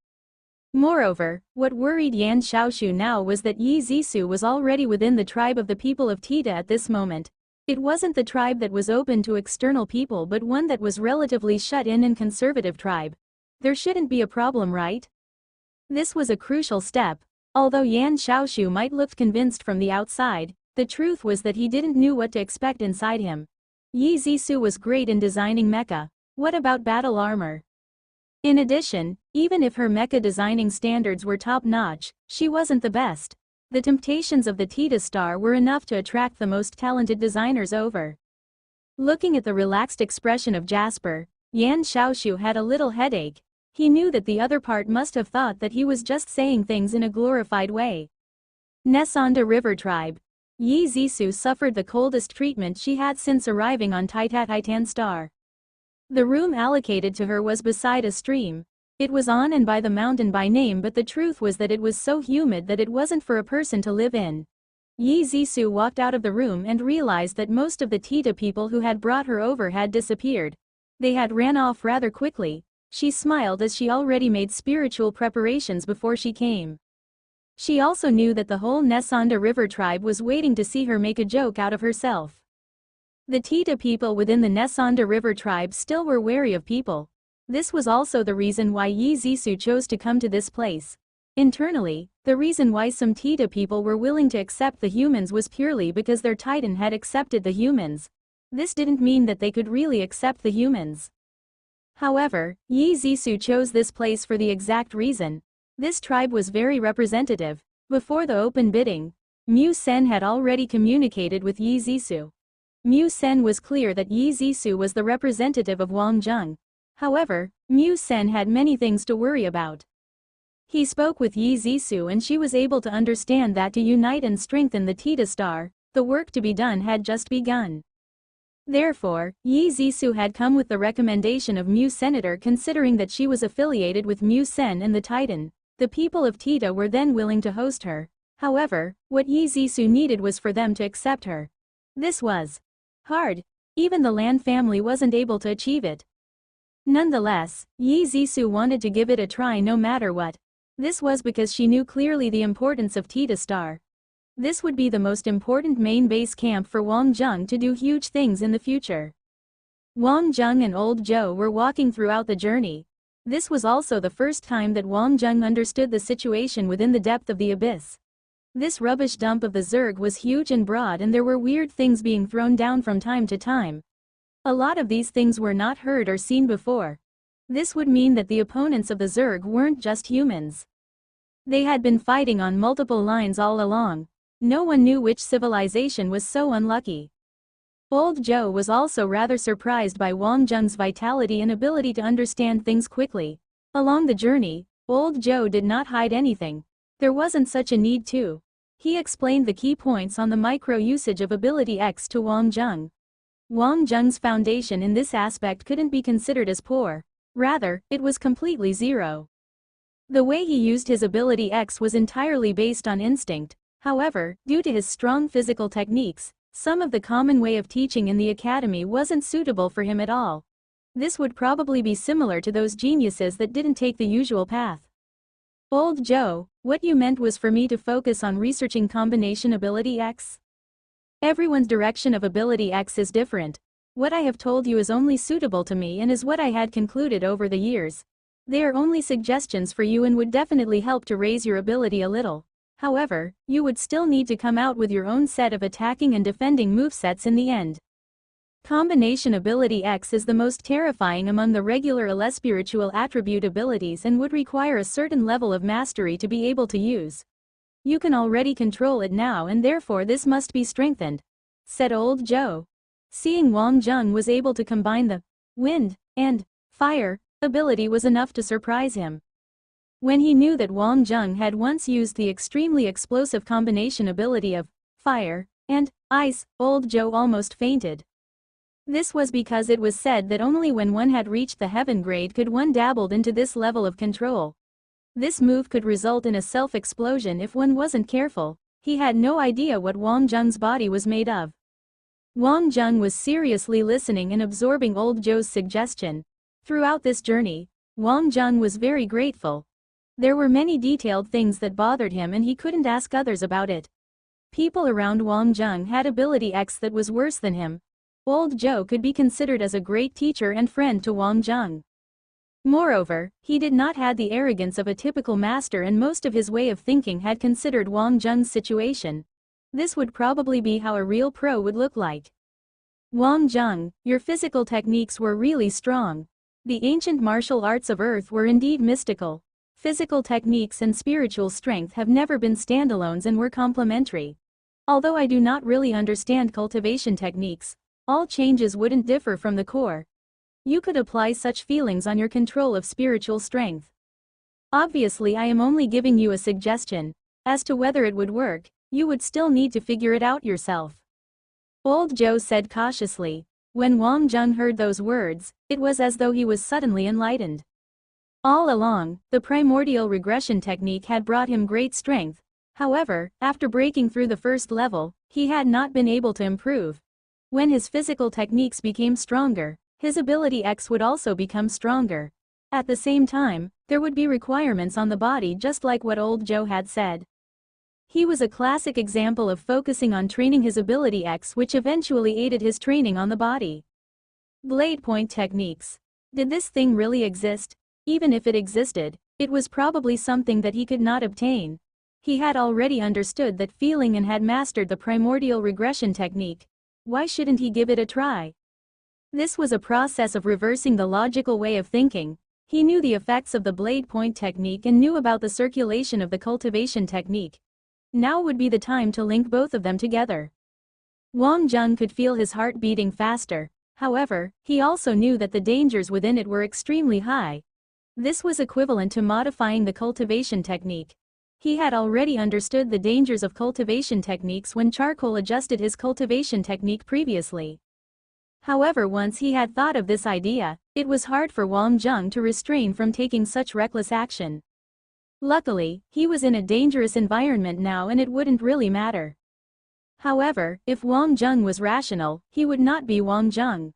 Moreover, what worried Yan Xiaoshu now was that Yi Zisu was already within the tribe of the people of Tita at this moment. It wasn't the tribe that was open to external people but one that was relatively shut in and conservative tribe. There shouldn't be a problem, right? This was a crucial step. Although Yan Xiaoshu might look convinced from the outside, The truth was that he didn't know what to expect inside him. Yi Zissou was great in designing mecha. What about battle armor? In addition, even if her mecha designing standards were top-notch, she wasn't the best. The temptations of the Tita star were enough to attract the most talented designers over. Looking at the relaxed expression of Jasper, Yan Xiaoshu had a little headache. He knew that the other part must have thought that he was just saying things in a glorified way. Nesonda River Tribe. Yi Zissou suffered the coldest treatment she had since arriving on Titan Star. The room allocated to her was beside a stream. It was on and by the mountain by name, but the truth was that it was so humid that it wasn't for a person to live in. Yi Zissou walked out of the room and realized that most of the Tita people who had brought her over had disappeared. They had ran off rather quickly. She smiled as she already made spiritual preparations before she came. She also knew that the whole Nesonda River tribe was waiting to see her make a joke out of herself. The Tita people within the Nesonda River tribe still were wary of people. This was also the reason why Yi Zissou chose to come to this place. Internally, the reason why some Tita people were willing to accept the humans was purely because their Titan had accepted the humans. This didn't mean that they could really accept the humans. However, Yi Zissou chose this place for the exact reason. This tribe was very representative. Before the open bidding, Mu Sen had already communicated with Yi Zissou. Mu Sen was clear that Yi Zissou was the representative of Wang Zheng. However, Mu Sen had many things to worry about. He spoke with Yi Zissou and she was able to understand that to unite and strengthen the Tita Star, the work to be done had just begun. Therefore, Yi Zissou had come with the recommendation of Mu Senator, considering that she was affiliated with Mu Sen and the Titan. The people of Tita were then willing to host her. However, what Yi Zissou needed was for them to accept her. This was hard. Even the Lan family wasn't able to achieve it. Nonetheless, Yi Zissou wanted to give it a try no matter what. This was because she knew clearly the importance of Tita Star. This would be the most important main base camp for Wang Zheng to do huge things in the future. Wang Zheng and Old Zhou were walking throughout the journey. This was also the first time that Wang Zheng understood the situation within the depth of the abyss. This rubbish dump of the Zerg was huge and broad, and there were weird things being thrown down from time to time. A lot of these things were not heard or seen before. This would mean that the opponents of the Zerg weren't just humans. They had been fighting on multiple lines all along. No one knew which civilization was so unlucky. Old Zhou was also rather surprised by Wang Zheng's vitality and ability to understand things quickly. Along the journey, Old Zhou did not hide anything. There wasn't such a need to. He explained the key points on the micro-usage of Ability X to Wang Zheng. Wang Zheng's foundation in this aspect couldn't be considered as poor. Rather, it was completely zero. The way he used his Ability X was entirely based on instinct. However, due to his strong physical techniques, some of the common way of teaching in the academy wasn't suitable for him at all. This would probably be similar to those geniuses that didn't take the usual path. Old Zhou, what you meant was for me to focus on researching combination Ability X? Everyone's direction of Ability X is different. What I have told you is only suitable to me and is what I had concluded over the years. They are only suggestions for you and would definitely help to raise your ability a little. However, you would still need to come out with your own set of attacking and defending movesets in the end. Combination Ability X is the most terrifying among the regular spiritual attribute abilities and would require a certain level of mastery to be able to use. You can already control it now and therefore this must be strengthened, said Old Zhou. Seeing Wang Zheng was able to combine the wind and fire ability was enough to surprise him. When he knew that Wang Zheng had once used the extremely explosive combination ability of fire and ice, Old Zhou almost fainted. This was because it was said that only when one had reached the heaven grade could one dabbled into this level of control. This move could result in a self-explosion if one wasn't careful. He had no idea what Wang Zheng's body was made of. Wang Zheng was seriously listening and absorbing Old Zhou's suggestion. Throughout this journey, Wang Zheng was very grateful. There were many detailed things that bothered him and he couldn't ask others about it. People around Wang Zheng had Ability X that was worse than him. Old Zhou could be considered as a great teacher and friend to Wang Zheng. Moreover, he did not have the arrogance of a typical master and most of his way of thinking had considered Wang Zheng's situation. This would probably be how a real pro would look like. Wang Zheng, your physical techniques were really strong. The ancient martial arts of Earth were indeed mystical. Physical techniques and spiritual strength have never been standalones and were complementary. Although I do not really understand cultivation techniques, all changes wouldn't differ from the core. You could apply such feelings on your control of spiritual strength. Obviously, I am only giving you a suggestion. As to whether it would work, you would still need to figure it out yourself. Old Joe said cautiously. When Wang Zheng heard those words, it was as though he was suddenly enlightened. All along, the primordial regression technique had brought him great strength. However, after breaking through the first level, he had not been able to improve. When his physical techniques became stronger, his ability X would also become stronger. At the same time, there would be requirements on the body just like what old Joe had said. He was a classic example of focusing on training his ability X, which eventually aided his training on the body. Blade point techniques. Did this thing really exist? Even if it existed, it was probably something that he could not obtain. He had already understood that feeling and had mastered the primordial regression technique. Why shouldn't he give it a try? This was a process of reversing the logical way of thinking. He knew the effects of the blade point technique and knew about the circulation of the cultivation technique. Now would be the time to link both of them together. Wang Zheng could feel his heart beating faster. However, he also knew that the dangers within it were extremely high. This was equivalent to modifying the cultivation technique. He had already understood the dangers of cultivation techniques when Charcoal adjusted his cultivation technique previously. However, once he had thought of this idea, it was hard for Wang Zheng to restrain from taking such reckless action. Luckily, he was in a dangerous environment now and it wouldn't really matter. However, if Wang Zheng was rational, he would not be Wang Zheng.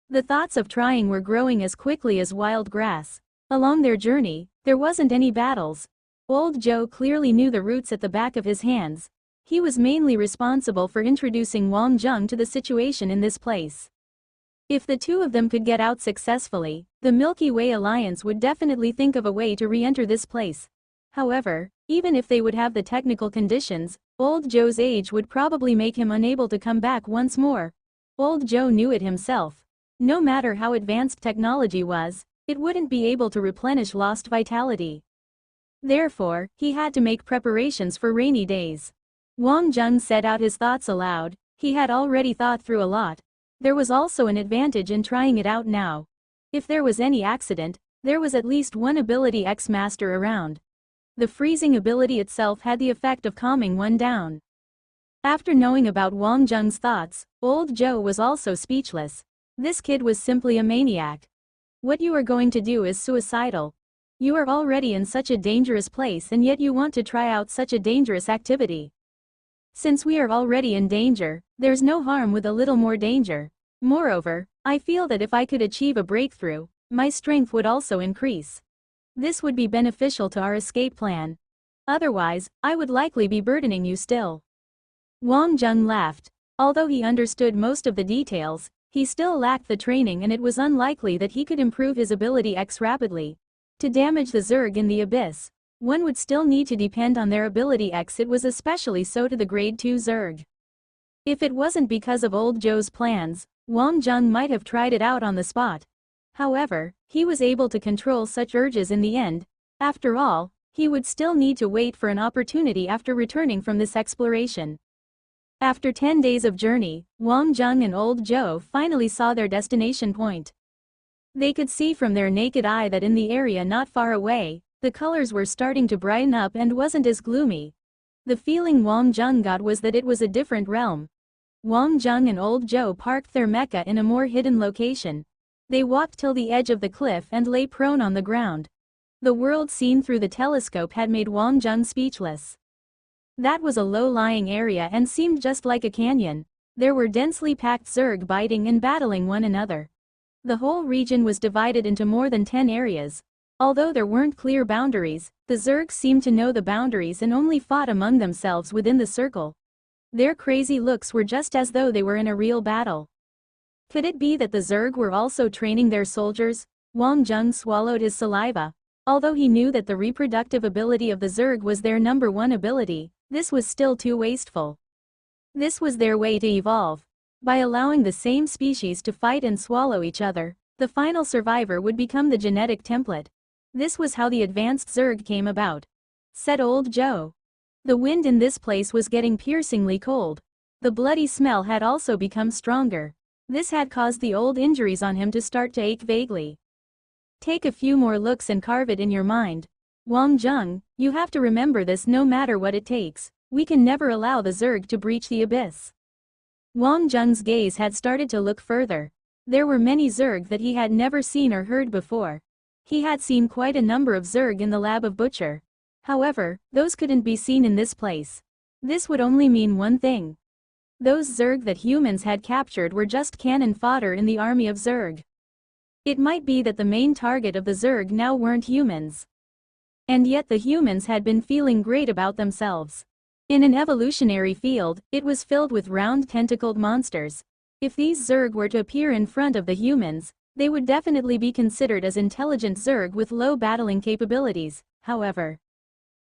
The thoughts of trying were growing as quickly as wild grass. Along their journey, there wasn't any battles. Old Joe clearly knew the roots at the back of his hands. He was mainly responsible for introducing Wang Zheng to the situation in this place. If the two of them could get out successfully, the Milky Way Alliance would definitely think of a way to re-enter this place. However, even if they would have the technical conditions, Old Joe's age would probably make him unable to come back once more. Old Joe knew it himself. No matter how advanced technology was, it wouldn't be able to replenish lost vitality. Therefore, he had to make preparations for rainy days. Wang Zheng said out his thoughts aloud. He had already thought through a lot. There was also an advantage in trying it out now. If there was any accident, there was at least one ability X master around. The freezing ability itself had the effect of calming one down. After knowing about Wang Zheng's thoughts, Old Joe was also speechless. This kid was simply a maniac. What you are going to do is suicidal. You are already in such a dangerous place and yet you want to try out such a dangerous activity. Since we are already in danger, there's no harm with a little more danger. Moreover, I feel that if I could achieve a breakthrough, my strength would also increase. This would be beneficial to our escape plan. Otherwise, I would likely be burdening you still. Wang Zheng laughed. Although he understood most of the details, he still lacked the training and it was unlikely that he could improve his ability X rapidly. To damage the Zerg in the abyss, one would still need to depend on their ability X. It was especially so to the Grade 2 Zerg. If it wasn't because of Old Joe's plans, Wang Zheng might have tried it out on the spot. However, he was able to control such urges in the end. After all, he would still need to wait for an opportunity after returning from this exploration. After 10 days of journey, Wang Zheng and Old Joe finally saw their destination point. They could see from their naked eye that in the area not far away, the colors were starting to brighten up and wasn't as gloomy. The feeling Wang Zheng got was that it was a different realm. Wang Zheng and Old Joe parked their mecha in a more hidden location. They walked till the edge of the cliff and lay prone on the ground. The world seen through the telescope had made Wang Zheng speechless. That was a low-lying area and seemed just like a canyon. There were densely packed Zerg biting and battling one another. The whole region was divided into more than 10 areas. Although there weren't clear boundaries, the Zerg seemed to know the boundaries and only fought among themselves within the circle. Their crazy looks were just as though they were in a real battle. Could it be that the Zerg were also training their soldiers? Wang Zheng swallowed his saliva. Although he knew that the reproductive ability of the Zerg was their #1 ability, this was still too wasteful. This was their way to evolve. By allowing the same species to fight and swallow each other, the final survivor would become the genetic template. This was how the advanced Zerg came about, said Old Joe. The wind in this place was getting piercingly cold. The bloody smell had also become stronger. This had caused the old injuries on him to start to ache vaguely. Take a few more looks and carve it in your mind. Wang Zheng, you have to remember this no matter what it takes. We can never allow the Zerg to breach the abyss. Wang Zheng's gaze had started to look further. There were many Zerg that he had never seen or heard before. He had seen quite a number of Zerg in the lab of Butcher. However, those couldn't be seen in this place. This would only mean one thing. Those Zerg that humans had captured were just cannon fodder in the army of Zerg. It might be that the main target of the Zerg now weren't humans. And yet the humans had been feeling great about themselves. In an evolutionary field, it was filled with round tentacled monsters. If these Zerg were to appear in front of the humans, they would definitely be considered as intelligent Zerg with low battling capabilities. However,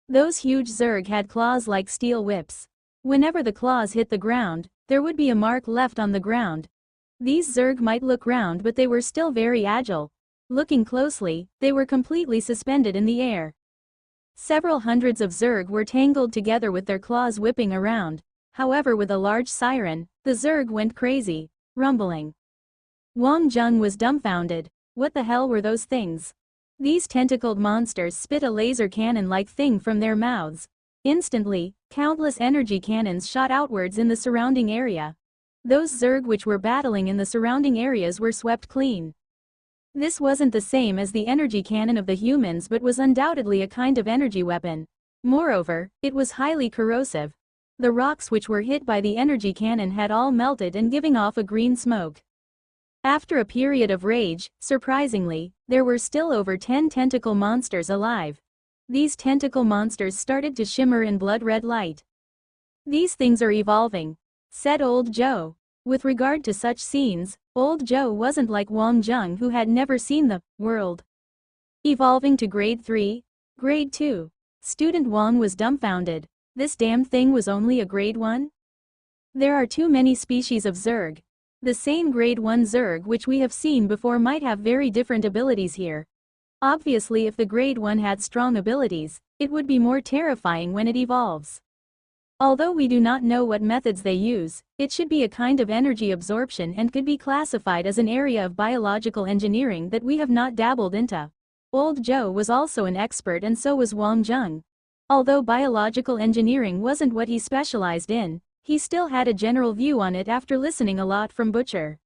those huge Zerg had claws like steel whips. Whenever the claws hit the ground, there would be a mark left on the ground. These Zerg might look round, but they were still very agile. Looking closely, they were completely suspended in the air. Several hundreds of Zerg were tangled together with their claws whipping around. However, with a large siren, the Zerg went crazy, rumbling. Wang Zheng was dumbfounded. What the hell were those things? These tentacled monsters spit a laser cannon-like thing from their mouths. Instantly, countless energy cannons shot outwards in the surrounding area. Those Zerg which were battling in the surrounding areas were swept clean. This wasn't the same as the energy cannon of the humans, but was undoubtedly a kind of energy weapon. Moreover, it was highly corrosive. The rocks which were hit by the energy cannon had all melted and giving off a green smoke. After a period of rage, surprisingly, there were still over 10 tentacle monsters alive. These tentacle monsters started to shimmer in blood-red light. These things are evolving, said Old Joe. With regard to such scenes, Old Joe wasn't like Wang Zheng, who had never seen the world evolving to grade 3, grade 2. Student Wang was dumbfounded. This damn thing was only a grade 1? There are too many species of Zerg. The same grade 1 Zerg which we have seen before might have very different abilities here. Obviously, if the grade 1 had strong abilities, it would be more terrifying when it evolves. Although we do not know what methods they use, it should be a kind of energy absorption and could be classified as an area of biological engineering that we have not dabbled into. Old Joe was also an expert, and so was Wang Zheng. Although biological engineering wasn't what he specialized in, he still had a general view on it after listening a lot from Butcher.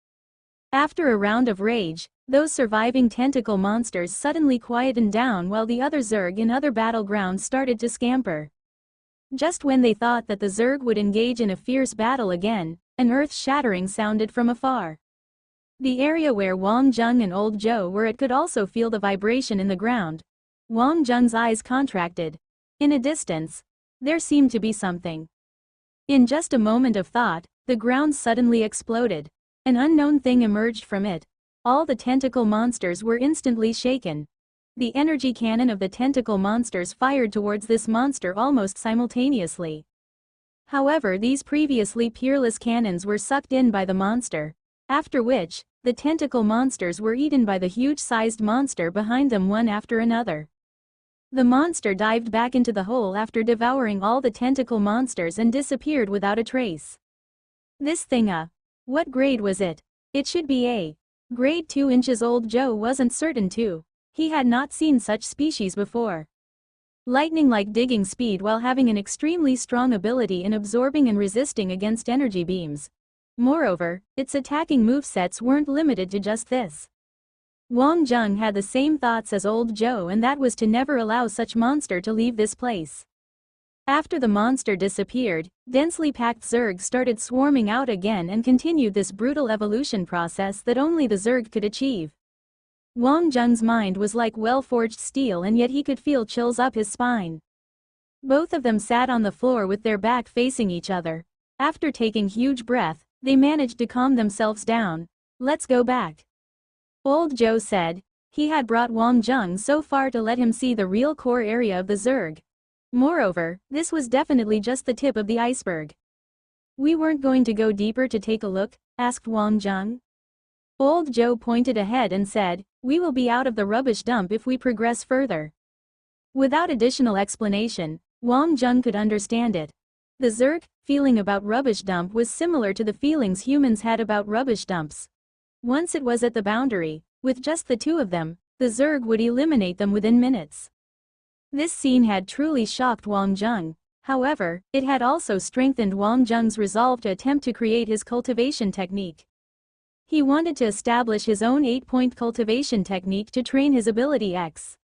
After a round of rage, those surviving tentacle monsters suddenly quietened down while the other Zerg in other battlegrounds started to scamper. Just when they thought that the Zerg would engage in a fierce battle again, an earth-shattering sounded from afar. The area where Wang Zheng and Old Joe were at could also feel the vibration in the ground. Wang Zheng's eyes contracted. In a distance, there seemed to be something. In just a moment of thought, the ground suddenly exploded. An unknown thing emerged from it. All the tentacle monsters were instantly shaken. The energy cannon of the tentacle monsters fired towards this monster almost simultaneously. However, these previously peerless cannons were sucked in by the monster, after which, the tentacle monsters were eaten by the huge-sized monster behind them one after another. The monster dived back into the hole after devouring all the tentacle monsters and disappeared without a trace. This thing, what grade was it? It should be a grade 2 inches. Old Joe wasn't certain too. He had not seen such species before. Lightning-like digging speed while having an extremely strong ability in absorbing and resisting against energy beams. Moreover, its attacking movesets weren't limited to just this. Wang Zheng had the same thoughts as Old Joe, and that was to never allow such monster to leave this place. After the monster disappeared, densely packed Zerg started swarming out again and continued this brutal evolution process that only the Zerg could achieve. Wang Zheng's mind was like well-forged steel, and yet he could feel chills up his spine. Both of them sat on the floor with their back facing each other. After taking huge breath, they managed to calm themselves down. Let's go back, Old Joe said. He had brought Wang Zheng so far to let him see the real core area of the Zerg. Moreover, this was definitely just the tip of the iceberg. We weren't going to go deeper to take a look, asked Wang Zheng. Old Joe pointed ahead and said, we will be out of the rubbish dump if we progress further. Without additional explanation, Wang Zheng could understand it. The Zerg feeling about rubbish dump was similar to the feelings humans had about rubbish dumps. Once it was at the boundary, with just the two of them, the Zerg would eliminate them within minutes. This scene had truly shocked Wang Zheng. However, it had also strengthened Wang Zheng's resolve to attempt to create his cultivation technique. He wanted to establish his own 8-point cultivation technique to train his ability X.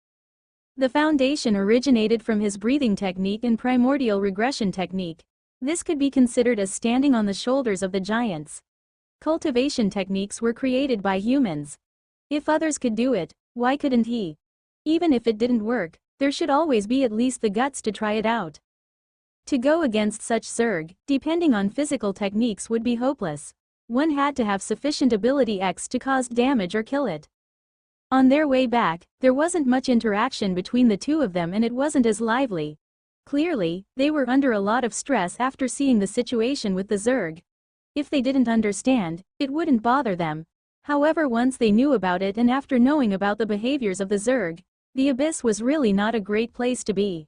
The foundation originated from his breathing technique and primordial regression technique. This could be considered as standing on the shoulders of the giants. Cultivation techniques were created by humans. If others could do it, why couldn't he? Even if it didn't work, there should always be at least the guts to try it out. To go against such Zerg, depending on physical techniques would be hopeless. One had to have sufficient ability X to cause damage or kill it. On their way back, there wasn't much interaction between the two of them and it wasn't as lively. Clearly, they were under a lot of stress after seeing the situation with the Zerg. If they didn't understand, it wouldn't bother them. However, once they knew about it and after knowing about the behaviors of the Zerg, the Abyss was really not a great place to be.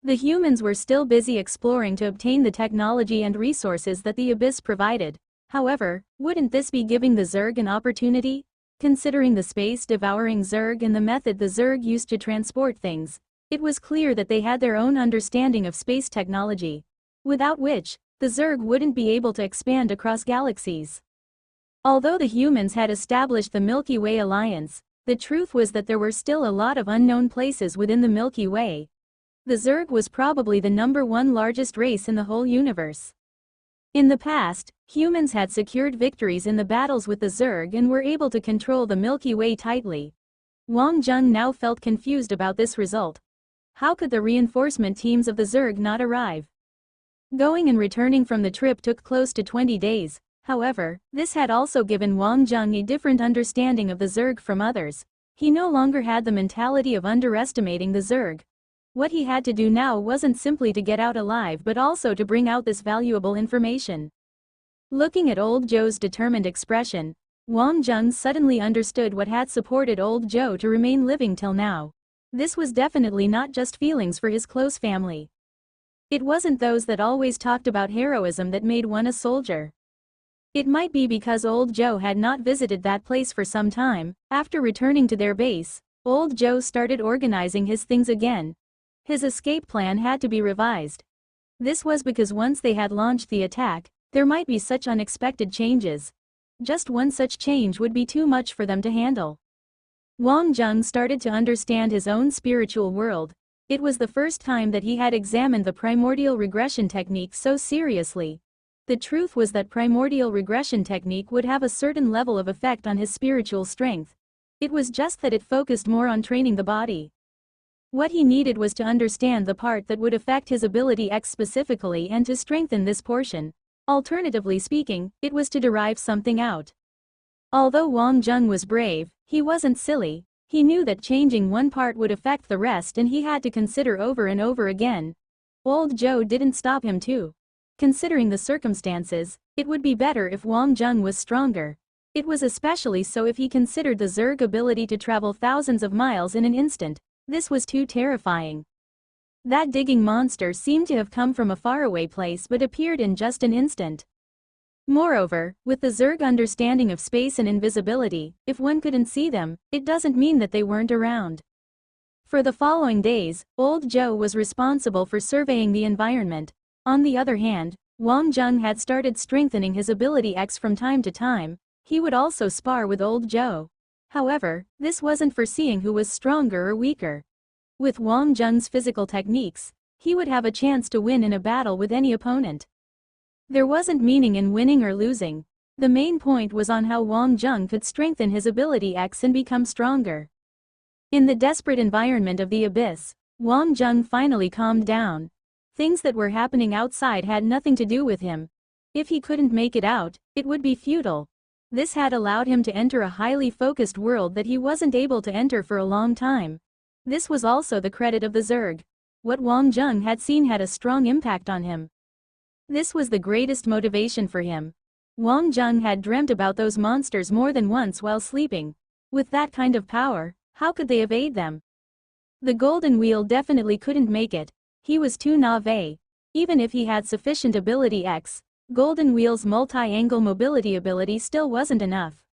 The humans were still busy exploring to obtain the technology and resources that the Abyss provided. However, wouldn't this be giving the Zerg an opportunity? Considering the space-devouring Zerg and the method the Zerg used to transport things, it was clear that they had their own understanding of space technology, without which, the Zerg wouldn't be able to expand across galaxies. Although the humans had established the Milky Way Alliance, the truth was that there were still a lot of unknown places within the Milky Way. The Zerg was probably the #1 largest race in the whole universe. In the past, humans had secured victories in the battles with the Zerg and were able to control the Milky Way tightly. Wang Zheng now felt confused about this result. How could the reinforcement teams of the Zerg not arrive? Going and returning from the trip took close to 20 days. However, this had also given Wang Zheng a different understanding of the Zerg from others. He no longer had the mentality of underestimating the Zerg. What he had to do now wasn't simply to get out alive but also to bring out this valuable information. Looking at Old Joe's determined expression, Wang Zheng suddenly understood what had supported Old Joe to remain living till now. This was definitely not just feelings for his close family. It wasn't those that always talked about heroism that made one a soldier. It might be because Old Joe had not visited that place for some time. After returning to their base, Old Joe started organizing his things again. His escape plan had to be revised. This was because once they had launched the attack, there might be such unexpected changes. Just one such change would be too much for them to handle. Wang Zheng started to understand his own spiritual world. It was the first time that he had examined the primordial regression technique so seriously. The truth was that primordial regression technique would have a certain level of effect on his spiritual strength. It was just that it focused more on training the body. What he needed was to understand the part that would affect his ability X specifically and to strengthen this portion. Alternatively speaking, it was to derive something out. Although Wang Zheng was brave, he wasn't silly. He knew that changing one part would affect the rest and he had to consider over and over again. Old Joe didn't stop him too. Considering the circumstances, it would be better if Wang Zheng was stronger. It was especially so if he considered the Zerg ability to travel thousands of miles in an instant. This was too terrifying. That digging monster seemed to have come from a faraway place but appeared in just an instant. Moreover, with the Zerg understanding of space and invisibility, if one couldn't see them, it doesn't mean that they weren't around. For the following days, Old Joe was responsible for surveying the environment. On the other hand, Wang Zheng had started strengthening his ability X from time to time. He would also spar with Old Joe. However, this wasn't for seeing who was stronger or weaker. With Wang Zheng's physical techniques, he would have a chance to win in a battle with any opponent. There wasn't meaning in winning or losing. The main point was on how Wang Zheng could strengthen his ability X and become stronger. In the desperate environment of the Abyss, Wang Zheng finally calmed down. Things that were happening outside had nothing to do with him. If he couldn't make it out, it would be futile. This had allowed him to enter a highly focused world that he wasn't able to enter for a long time. This was also the credit of the Zerg. What Wang Zheng had seen had a strong impact on him. This was the greatest motivation for him. Wang Zheng had dreamt about those monsters more than once while sleeping. With that kind of power, how could they evade them? The golden wheel definitely couldn't make it. He was too naive. Even if he had sufficient ability X, golden wheel's multi-angle mobility ability still wasn't enough.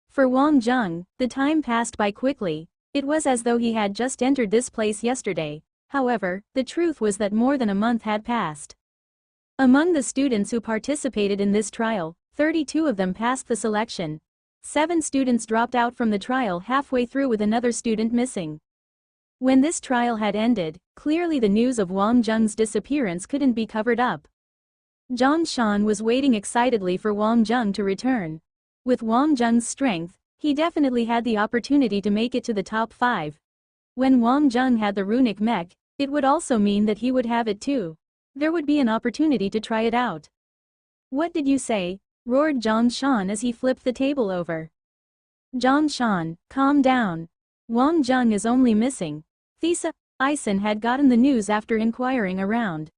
For Wang Zheng, the time passed by quickly. It was as though he had just entered this place yesterday. However, the truth was that more than a month had passed. Among the students who participated in this trial, 32 of them passed the selection. 7 students dropped out from the trial halfway through with another student missing. When this trial had ended, clearly the news of Wang Zheng's disappearance couldn't be covered up. Zhang Shan was waiting excitedly for Wang Zheng to return. With Wang Zheng's strength, he definitely had the opportunity to make it to the top 5. When Wang Zheng had the runic mech, it would also mean that he would have it too. There would be an opportunity to try it out. "What did you say?" roared Zhang Shan as he flipped the table over. "Zhang Shan, calm down. Wang Zheng is only missing." Thesa, Ison had gotten the news after inquiring around.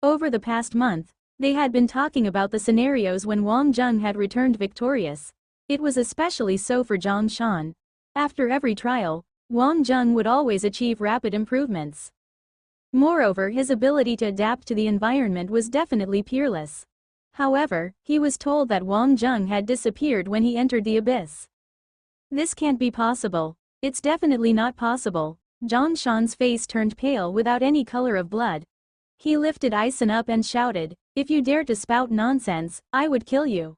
Over the past month, they had been talking about the scenarios when Wang Zheng had returned victorious. It was especially so for Zhang Shan. After every trial, Wang Zheng would always achieve rapid improvements. Moreover, his ability to adapt to the environment was definitely peerless. However, he was told that Wang Zheng had disappeared when he entered the abyss. This can't be possible. It's definitely not possible. Zhang Shan's face turned pale without any color of blood. He lifted Ison up and shouted, "If you dare to spout nonsense, I would kill you."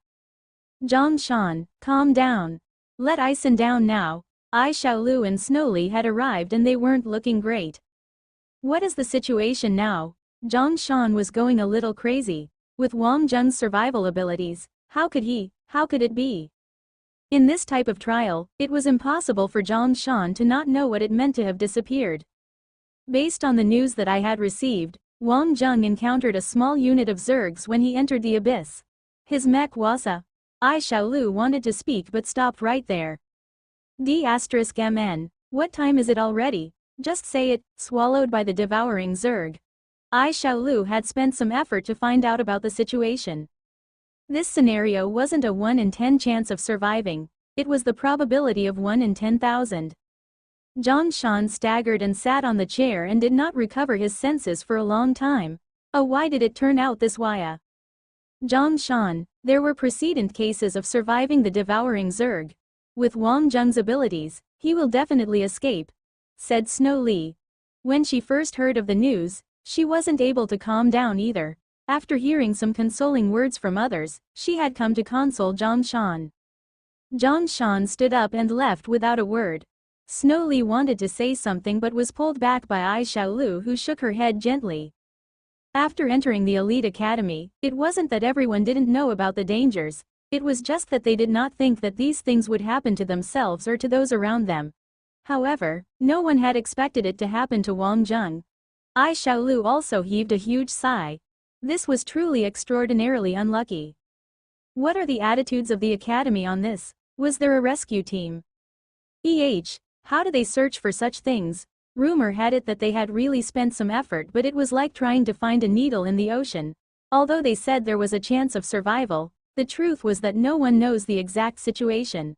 "Zhang Shan, calm down. Let Ison down now." Ai Xiaolu and Snowly had arrived and they weren't looking great. "What is the situation now?" Zhang Shan was going a little crazy. With Wang Zheng's survival abilities, how could it be? In this type of trial, it was impossible for Zhang Shan to not know what it meant to have disappeared. Based on the news that I had received, Wang Zheng encountered a small unit of Zergs when he entered the abyss. His mech was a... Ai Xiaolu wanted to speak but stopped right there. D*MN, what time is it already? Just say it, swallowed by the devouring Zerg. Ai Xiaolu had spent some effort to find out about the situation. This scenario wasn't a 1 in 10 chance of surviving, it was the probability of 1 in 10,000. Zhang Shan staggered and sat on the chair and did not recover his senses for a long time. Oh, why did it turn out this way? Zhang Shan, there were precedent cases of surviving the devouring Zerg. With Wang Zheng's abilities, he will definitely escape, said Snow Li. When she first heard of the news, she wasn't able to calm down either. After hearing some consoling words from others, she had come to console Zhang Shan. Zhang Shan stood up and left without a word. Snow Li wanted to say something but was pulled back by Ai Xiaolu, who shook her head gently. After entering the elite academy, it wasn't that everyone didn't know about the dangers, it was just that they did not think that these things would happen to themselves or to those around them. However, no one had expected it to happen to Wang Zheng. Ai Xiaolu also heaved a huge sigh. This was truly extraordinarily unlucky. What are the attitudes of the academy on this? Was there a rescue team? How do they search for such things? Rumor had it that they had really spent some effort, but it was like trying to find a needle in the ocean. Although they said there was a chance of survival, the truth was that no one knows the exact situation.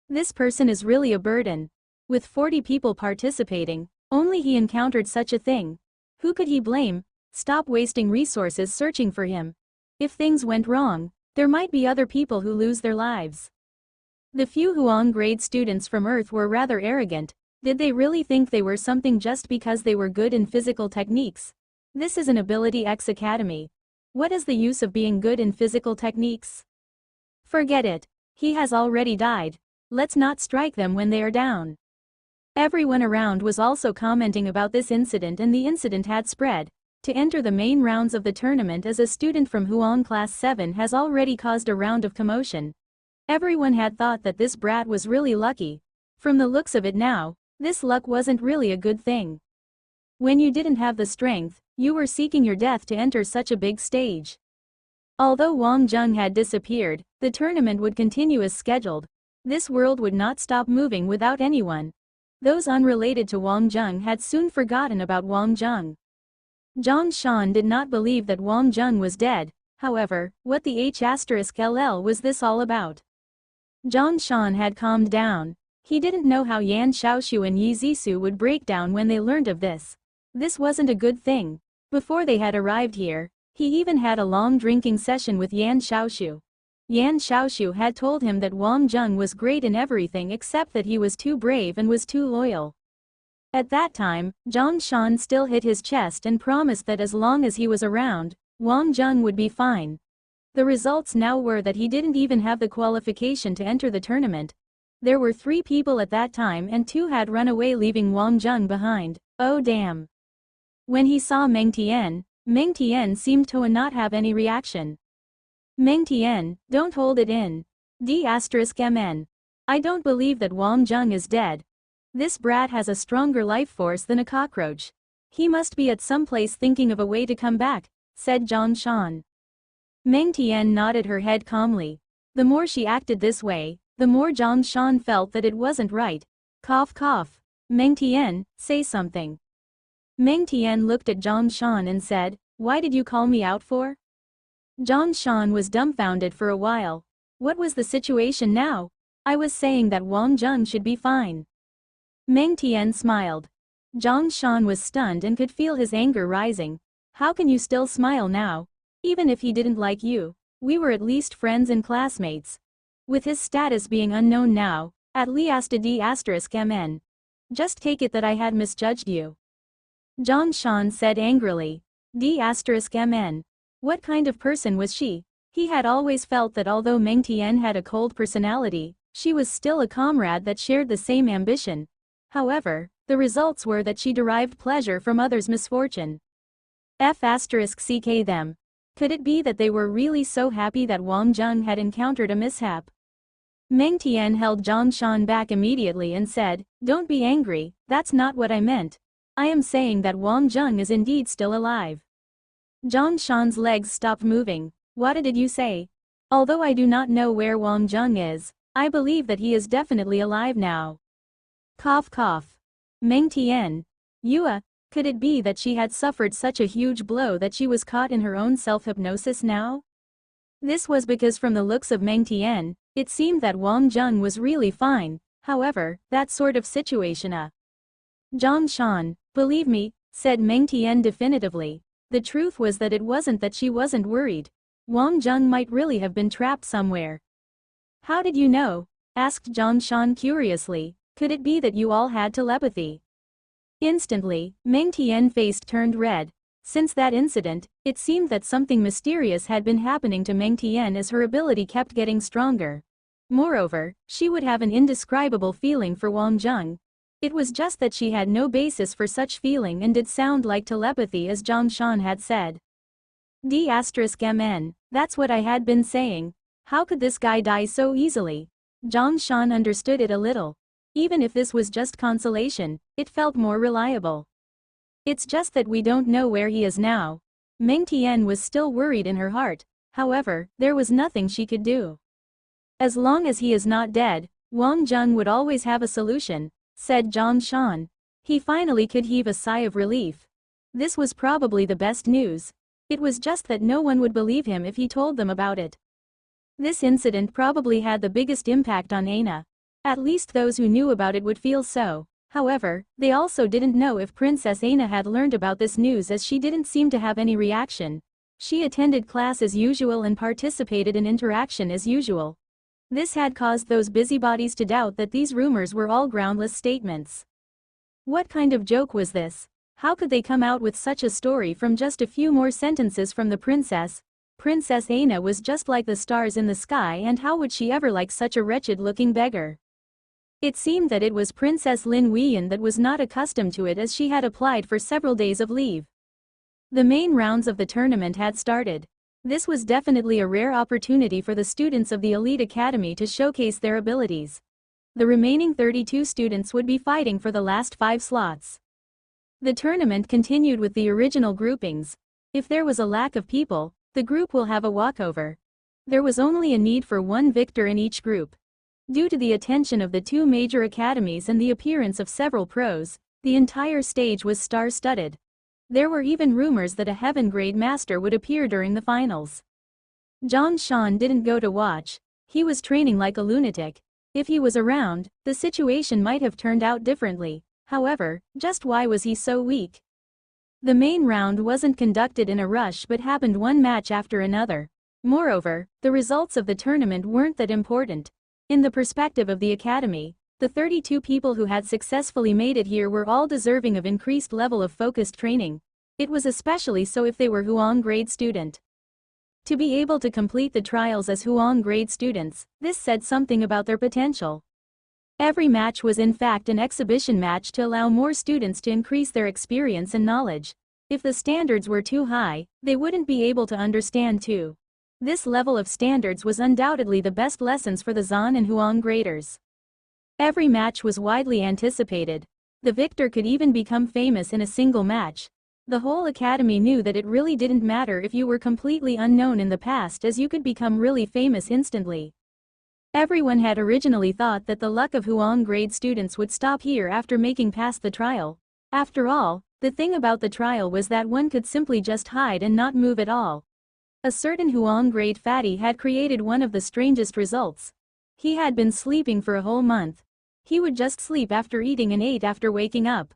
This person is really a burden. With 40 people participating, only he encountered such a thing. Who could he blame? Stop wasting resources searching for him. If things went wrong, there might be other people who lose their lives. The few Huang grade students from Earth were rather arrogant. Did they really think they were something just because they were good in physical techniques? This is an Ability X Academy. What is the use of being good in physical techniques? Forget it. He has already died. Let's not strike them when they are down. Everyone around was also commenting about this incident, and the incident had spread. To enter the main rounds of the tournament as a student from Huang Class 7 has already caused a round of commotion. Everyone had thought that this brat was really lucky. From the looks of it now, this luck wasn't really a good thing. When you didn't have the strength, you were seeking your death to enter such a big stage. Although Wang Zheng had disappeared, the tournament would continue as scheduled. This world would not stop moving without anyone. Those unrelated to Wang Zheng had soon forgotten about Wang Zheng. Zhang Shan did not believe that Wang Jun was dead. However, what the H*LL was this all about? Zhang Shan had calmed down. He didn't know how Yan Xiaoshu and Yi Zisu would break down when they learned of this. This wasn't a good thing. Before they had arrived here, he even had a long drinking session with Yan Xiaoshu. Yan Xiaoshu had told him that Wang Jun was great in everything except that he was too brave and was too loyal. At that time, Zhang Shan still hit his chest and promised that as long as he was around, Wang Jun would be fine. The results now were that he didn't even have the qualification to enter the tournament. There were 3 people at that time and 2 had run away leaving Wang Jun behind. Oh damn. When he saw Meng Tian seemed to not have any reaction. Meng Tian, don't hold it in. D*MN. I don't believe that Wang Jun is dead. This brat has a stronger life force than a cockroach. He must be at some place thinking of a way to come back, said Zhang Shan. Meng Tian nodded her head calmly. The more she acted this way, the more Zhang Shan felt that it wasn't right. Cough cough. Meng Tian, say something. Meng Tian looked at Zhang Shan and said, why did you call me out for? Zhang Shan was dumbfounded for a while. What was the situation now? I was saying that Wang Jun should be fine. Meng Tian smiled. Zhang Shan was stunned and could feel his anger rising. How can you still smile now? Even if he didn't like you, we were at least friends and classmates. With his status being unknown now, at least D*MN. Just take it that I had misjudged you. Zhang Shan said angrily. D*MN. What kind of person was she? He had always felt that although Meng Tian had a cold personality, she was still a comrade that shared the same ambition. However, the results were that she derived pleasure from others' misfortune. F*CK them. Could it be that they were really so happy that Wang Jun had encountered a mishap? Meng Tian held Zhang Shan back immediately and said, don't be angry, that's not what I meant. I am saying that Wang Jun is indeed still alive. Zhang Shan's legs stopped moving. What did you say? Although I do not know where Wang Jun is, I believe that he is definitely alive now. Cough cough. Meng Tian. Could it be that she had suffered such a huge blow that she was caught in her own self-hypnosis now? This was because from the looks of Meng Tian, it seemed that Wang Jun was really fine. However, that sort of situation Zhang Shan, believe me, said Meng Tian definitively. The truth was that it wasn't that she wasn't worried. Wang Jun might really have been trapped somewhere. How did you know? Asked Zhang Shan curiously. Could it be that you all had telepathy? Instantly, Meng Tian's face turned red. Since that incident, it seemed that something mysterious had been happening to Meng Tian as her ability kept getting stronger. Moreover, she would have an indescribable feeling for Wang Jun. It was just that she had no basis for such feeling and did sound like telepathy as Zhang Shan had said. D*MN, that's what I had been saying. How could this guy die so easily? Zhang Shan understood it a little. Even if this was just consolation, it felt more reliable. It's just that we don't know where he is now. Meng Tian was still worried in her heart. However, there was nothing she could do. As long as he is not dead, Wang Jun would always have a solution, said Zhang Shan. He finally could heave a sigh of relief. This was probably the best news. It was just that no one would believe him if he told them about it. This incident probably had the biggest impact on Aina. At least those who knew about it would feel so. However, they also didn't know if Princess Aina had learned about this news as she didn't seem to have any reaction. She attended class as usual and participated in interaction as usual. This had caused those busybodies to doubt that these rumors were all groundless statements. What kind of joke was this? How could they come out with such a story from just a few more sentences from the princess? Princess Aina was just like the stars in the sky, and how would she ever like such a wretched-looking beggar? It seemed that it was Princess Lin Weiyan that was not accustomed to it as she had applied for several days of leave. The main rounds of the tournament had started. This was definitely a rare opportunity for the students of the elite academy to showcase their abilities. The remaining 32 students would be fighting for the last 5 slots. The tournament continued with the original groupings. If there was a lack of people, the group will have a walkover. There was only a need for one victor in each group. Due to the attention of the 2 major academies and the appearance of several pros, the entire stage was star-studded. There were even rumors that a heaven-grade master would appear during the finals. Zhang Shan didn't go to watch. He was training like a lunatic. If he was around, the situation might have turned out differently. However, just why was he so weak? The main round wasn't conducted in a rush but happened one match after another. Moreover, the results of the tournament weren't that important. In the perspective of the academy, the 32 people who had successfully made it here were all deserving of increased level of focused training. It was especially so if they were Huang grade student. To be able to complete the trials as Huang grade students, this said something about their potential. Every match was in fact an exhibition match to allow more students to increase their experience and knowledge. If the standards were too high, they wouldn't be able to understand too. This level of standards was undoubtedly the best lessons for the Zan and Huang graders. Every match was widely anticipated. The victor could even become famous in a single match. The whole academy knew that it really didn't matter if you were completely unknown in the past, as you could become really famous instantly. Everyone had originally thought that the luck of Huang grade students would stop here after making past the trial. After all, the thing about the trial was that one could simply just hide and not move at all. A certain Huang grade fatty had created one of the strangest results. He had been sleeping for a whole month. He would just sleep after eating and ate after waking up.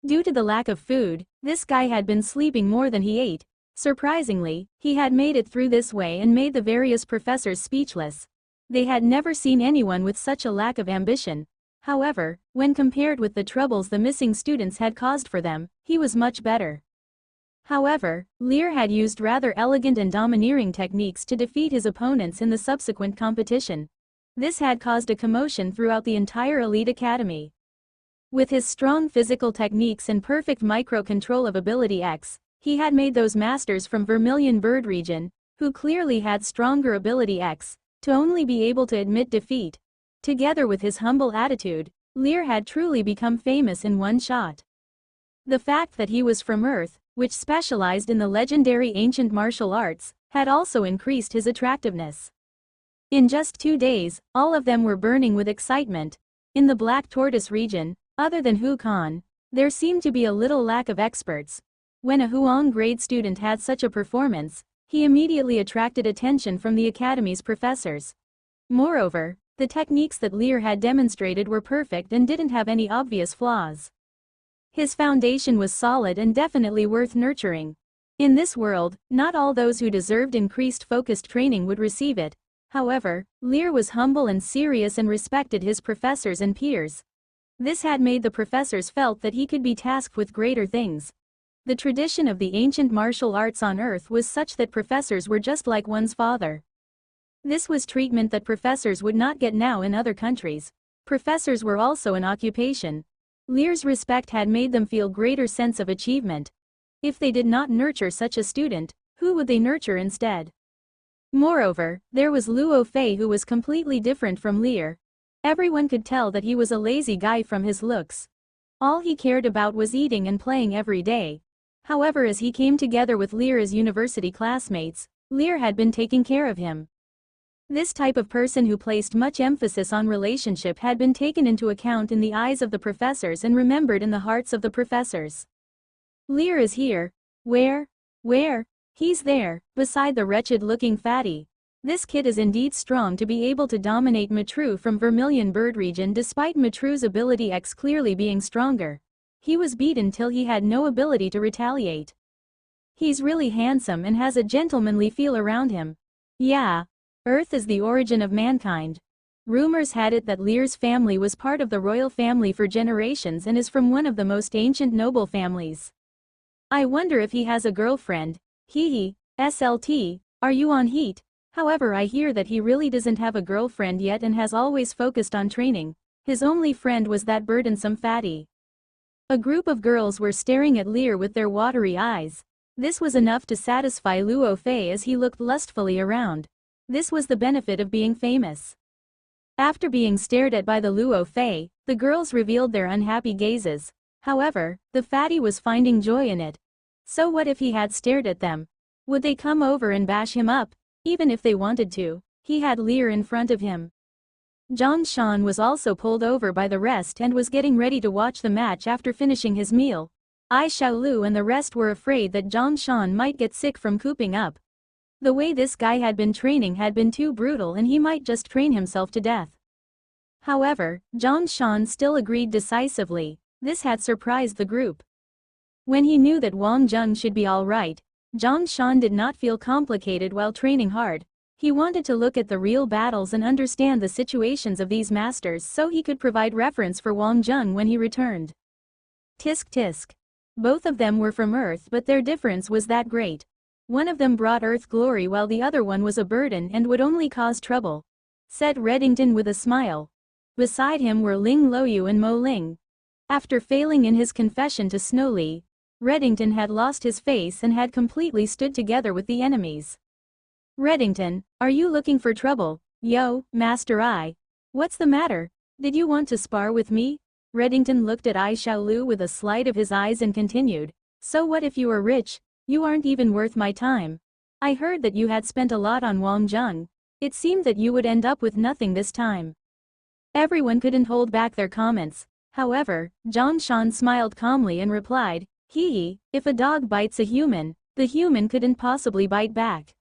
Due to the lack of food, this guy had been sleeping more than he ate. Surprisingly, he had made it through this way and made the various professors speechless. They had never seen anyone with such a lack of ambition. However, when compared with the troubles the missing students had caused for them, he was much better. However, Lear had used rather elegant and domineering techniques to defeat his opponents in the subsequent competition. This had caused a commotion throughout the entire elite academy. With his strong physical techniques and perfect micro-control of Ability X, he had made those masters from Vermilion Bird region, who clearly had stronger Ability X, to only be able to admit defeat. Together with his humble attitude, Lear had truly become famous in one shot. The fact that he was from Earth, which specialized in the legendary ancient martial arts, had also increased his attractiveness. In just 2 days, all of them were burning with excitement. In the Black Tortoise region, other than Hu Kan, there seemed to be a little lack of experts. When a Huang grade student had such a performance, he immediately attracted attention from the academy's professors. Moreover, the techniques that Lear had demonstrated were perfect and didn't have any obvious flaws. His foundation was solid and definitely worth nurturing. In this world, not all those who deserved increased focused training would receive it. However, Lear was humble and serious and respected his professors and peers. This had made the professors felt that he could be tasked with greater things. The tradition of the ancient martial arts on Earth was such that professors were just like one's father. This was treatment that professors would not get now in other countries. Professors were also an occupation. Lear's respect had made them feel greater sense of achievement. If they did not nurture such a student, who would they nurture instead? Moreover, there was Luo Fei, who was completely different from Lear. Everyone could tell that he was a lazy guy from his looks. All he cared about was eating and playing every day. However, as he came together with Lear as university classmates, Lear had been taking care of him. This type of person who placed much emphasis on relationship had been taken into account in the eyes of the professors and remembered in the hearts of the professors. Lear is here. Where? Where? He's there, beside the wretched-looking fatty. This kid is indeed strong to be able to dominate Matru from Vermilion Bird region despite Matru's ability X clearly being stronger. He was beaten till he had no ability to retaliate. He's really handsome and has a gentlemanly feel around him. Yeah. Earth is the origin of mankind. Rumors had it that Lear's family was part of the royal family for generations and is from one of the most ancient noble families. I wonder if he has a girlfriend. Hee SLT, are you on heat? However, I hear that he really doesn't have a girlfriend yet and has always focused on training. His only friend was that burdensome fatty. A group of girls were staring at Lear with their watery eyes. This was enough to satisfy Luo Fei as he looked lustfully around. This was the benefit of being famous. After being stared at by the Luo Fei, the girls revealed their unhappy gazes. However, the fatty was finding joy in it. So what if he had stared at them? Would they come over and bash him up? Even if they wanted to, he had Lear in front of him. Zhang Shan was also pulled over by the rest and was getting ready to watch the match after finishing his meal. Ai Xiaolu and the rest were afraid that Zhang Shan might get sick from cooping up. The way this guy had been training had been too brutal and he might just train himself to death. However, Zhang Shan still agreed decisively. This had surprised the group. When he knew that Wang Zheng should be alright, Zhang Shan did not feel complicated while training hard. He wanted to look at the real battles and understand the situations of these masters so he could provide reference for Wang Zheng when he returned. Tisk tisk. Both of them were from Earth, but their difference was that great. One of them brought Earth glory while the other one was a burden and would only cause trouble, said Reddington with a smile. Beside him were Ling Luoyu and Mo Ling. After failing in his confession to Snowli, Reddington had lost his face and had completely stood together with the enemies. Reddington, are you looking for trouble? Yo, Master Ai. What's the matter? Did you want to spar with me? Reddington looked at Ai Xiaolu with a slight of his eyes and continued. So what if you are rich? You aren't even worth my time. I heard that you had spent a lot on Wang Zheng. It seemed that you would end up with nothing this time. Everyone couldn't hold back their comments. However, Zhang Shan smiled calmly and replied, hee, if a dog bites a human, the human couldn't possibly bite back.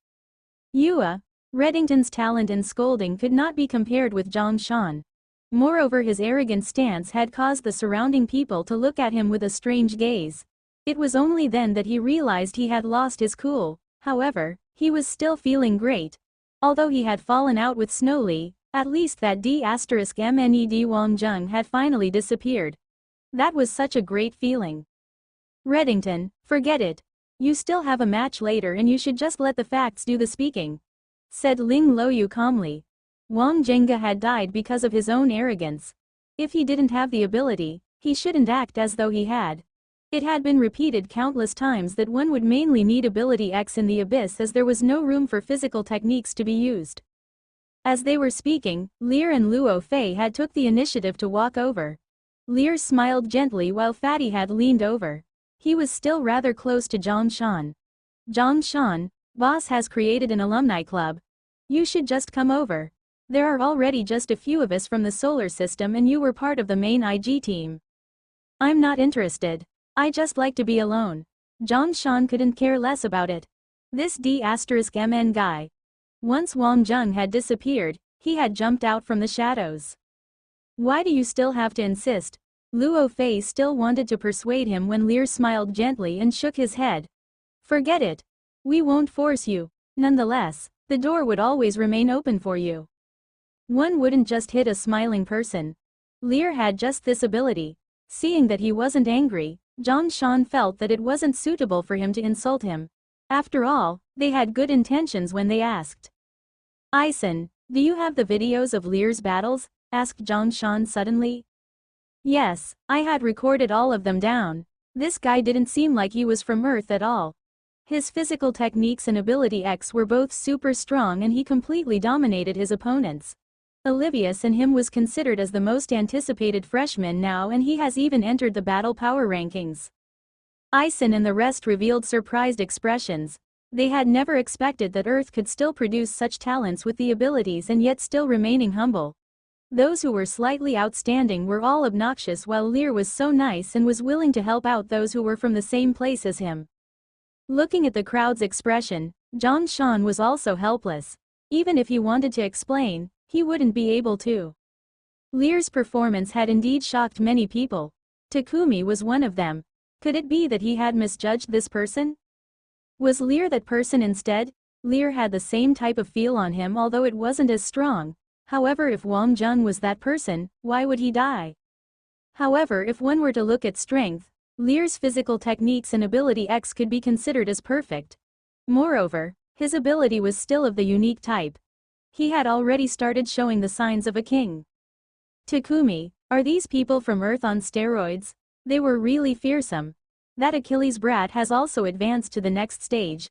Yua. Reddington's talent in scolding could not be compared with Zhang Shan. Moreover, his arrogant stance had caused the surrounding people to look at him with a strange gaze. It was only then that he realized he had lost his cool. However, he was still feeling great. Although he had fallen out with Snowli, at least that D*MNED Wang Zheng had finally disappeared. That was such a great feeling. Reddington, forget it. You still have a match later and you should just let the facts do the speaking, said Ling Luoyu calmly. Wang Zhenga had died because of his own arrogance. If he didn't have the ability, he shouldn't act as though he had. It had been repeated countless times that one would mainly need ability X in the abyss as there was no room for physical techniques to be used. As they were speaking, Lear and Luo Fei had took the initiative to walk over. Lear smiled gently while Fatty had leaned over. He was still rather close to Zhang Shan. Zhang Shan, boss has created an alumni club. You should just come over. There are already just a few of us from the solar system and you were part of the main IG team. I'm not interested. I just like to be alone. Zhang Shan couldn't care less about it. This D*MN guy. Once Wang Zheng had disappeared, he had jumped out from the shadows. Why do you still have to insist? Luo Fei still wanted to persuade him when Lear smiled gently and shook his head. Forget it. We won't force you. Nonetheless, the door would always remain open for you. One wouldn't just hit a smiling person. Lear had just this ability. Seeing that he wasn't angry, Zhang Shan felt that it wasn't suitable for him to insult him. After all, they had good intentions when they asked. Ison, do you have the videos of Lear's battles? Asked Zhang Shan suddenly. Yes, I had recorded all of them down. This guy didn't seem like he was from Earth at all. His physical techniques and ability X were both super strong and he completely dominated his opponents. Olivius and him was considered as the most anticipated freshman now and he has even entered the battle power rankings. Ison and the rest revealed surprised expressions. They had never expected that Earth could still produce such talents with the abilities and yet still remaining humble. Those who were slightly outstanding were all obnoxious while Lear was so nice and was willing to help out those who were from the same place as him. Looking at the crowd's expression, Zhang Shan was also helpless. Even if he wanted to explain, he wouldn't be able to. Lear's performance had indeed shocked many people. Takumi was one of them. Could it be that he had misjudged this person? Was Lear that person instead? Lear had the same type of feel on him although it wasn't as strong. However, if Wang Zheng was that person, why would he die? However, if one were to look at strength, Lear's physical techniques and ability X could be considered as perfect. Moreover, his ability was still of the unique type. He had already started showing the signs of a king. Takumi, are these people from Earth on steroids? They were really fearsome. That Achilles brat has also advanced to the next stage.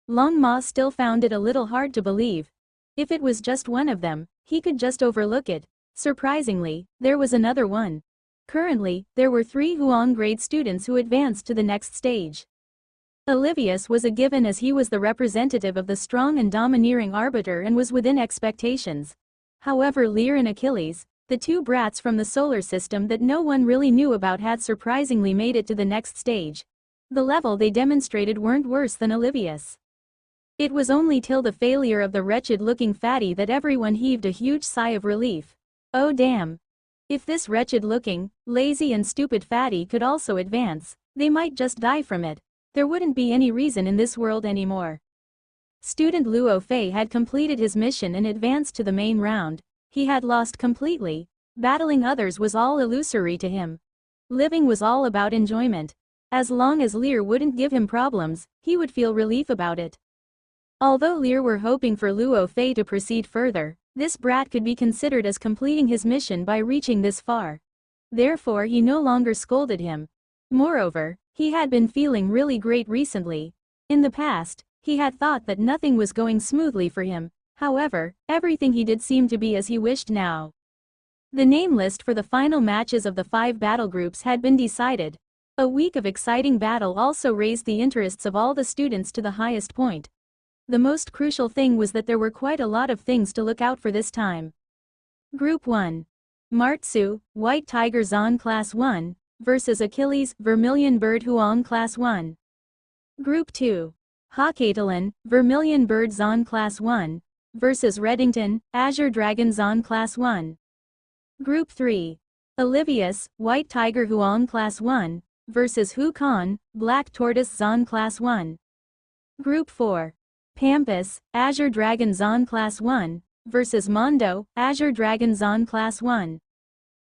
Long Ma still found it a little hard to believe. If it was just one of them, he could just overlook it. Surprisingly, there was another one. Currently, there were 3 Huang grade students who advanced to the next stage. Olivius was a given as he was the representative of the strong and domineering arbiter and was within expectations. However, Lear and Achilles, The two brats from the solar system that no one really knew about had surprisingly made it to the next stage. The level they demonstrated weren't worse than Olivia's. It was only till the failure of the wretched-looking fatty that everyone heaved a huge sigh of relief. Oh damn. If this wretched-looking, lazy and stupid fatty could also advance, they might just die from it. There wouldn't be any reason in this world anymore. Student Luo Fei had completed his mission and advanced to the main round. He had lost completely. Battling others was all illusory to him. Living was all about enjoyment. As long as Lear wouldn't give him problems, he would feel relief about it. Although Lear were hoping for Luo Fei to proceed further, this brat could be considered as completing his mission by reaching this far. Therefore he no longer scolded him. Moreover, he had been feeling really great recently. In the past, he had thought that nothing was going smoothly for him. However, everything he did seemed to be as he wished now. The name list for the final matches of the 5 battle groups had been decided. A week of exciting battle also raised the interests of all the students to the highest point. The most crucial thing was that there were quite a lot of things to look out for this time. Group 1. Martsu, White Tiger Zon Class 1, versus Achilles, Vermilion Bird Huang Class 1. Group 2. Hakatelan, Vermilion Bird Zon Class 1, versus Reddington, Azure Dragon Zon Class 1. Group 3. Olivius, White Tiger Huang Class 1, versus Hu Kan, Black Tortoise Zon Class 1. Group 4. Tempest, Azure Dragon Zon Class 1, versus Mondo, Azure Dragon Zon Class 1.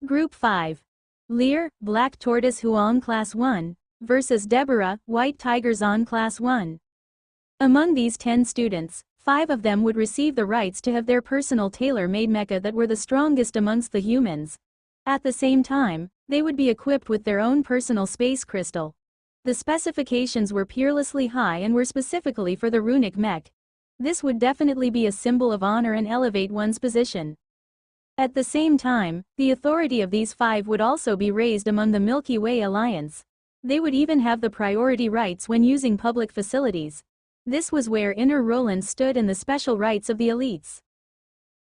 Group 5. Lear, Black Tortoise Huang Class 1, versus Deborah, White Tiger Zon Class 1. Among these 10 students, 5 of them would receive the rights to have their personal tailor-made mecha that were the strongest amongst the humans. At the same time, they would be equipped with their own personal space crystal. The specifications were peerlessly high and were specifically for the runic mech. This would definitely be a symbol of honor and elevate one's position. At the same time, the authority of these 5 would also be raised among the Milky Way Alliance. They would even have the priority rights when using public facilities. This was where Inner Roland stood in the special rights of the elites.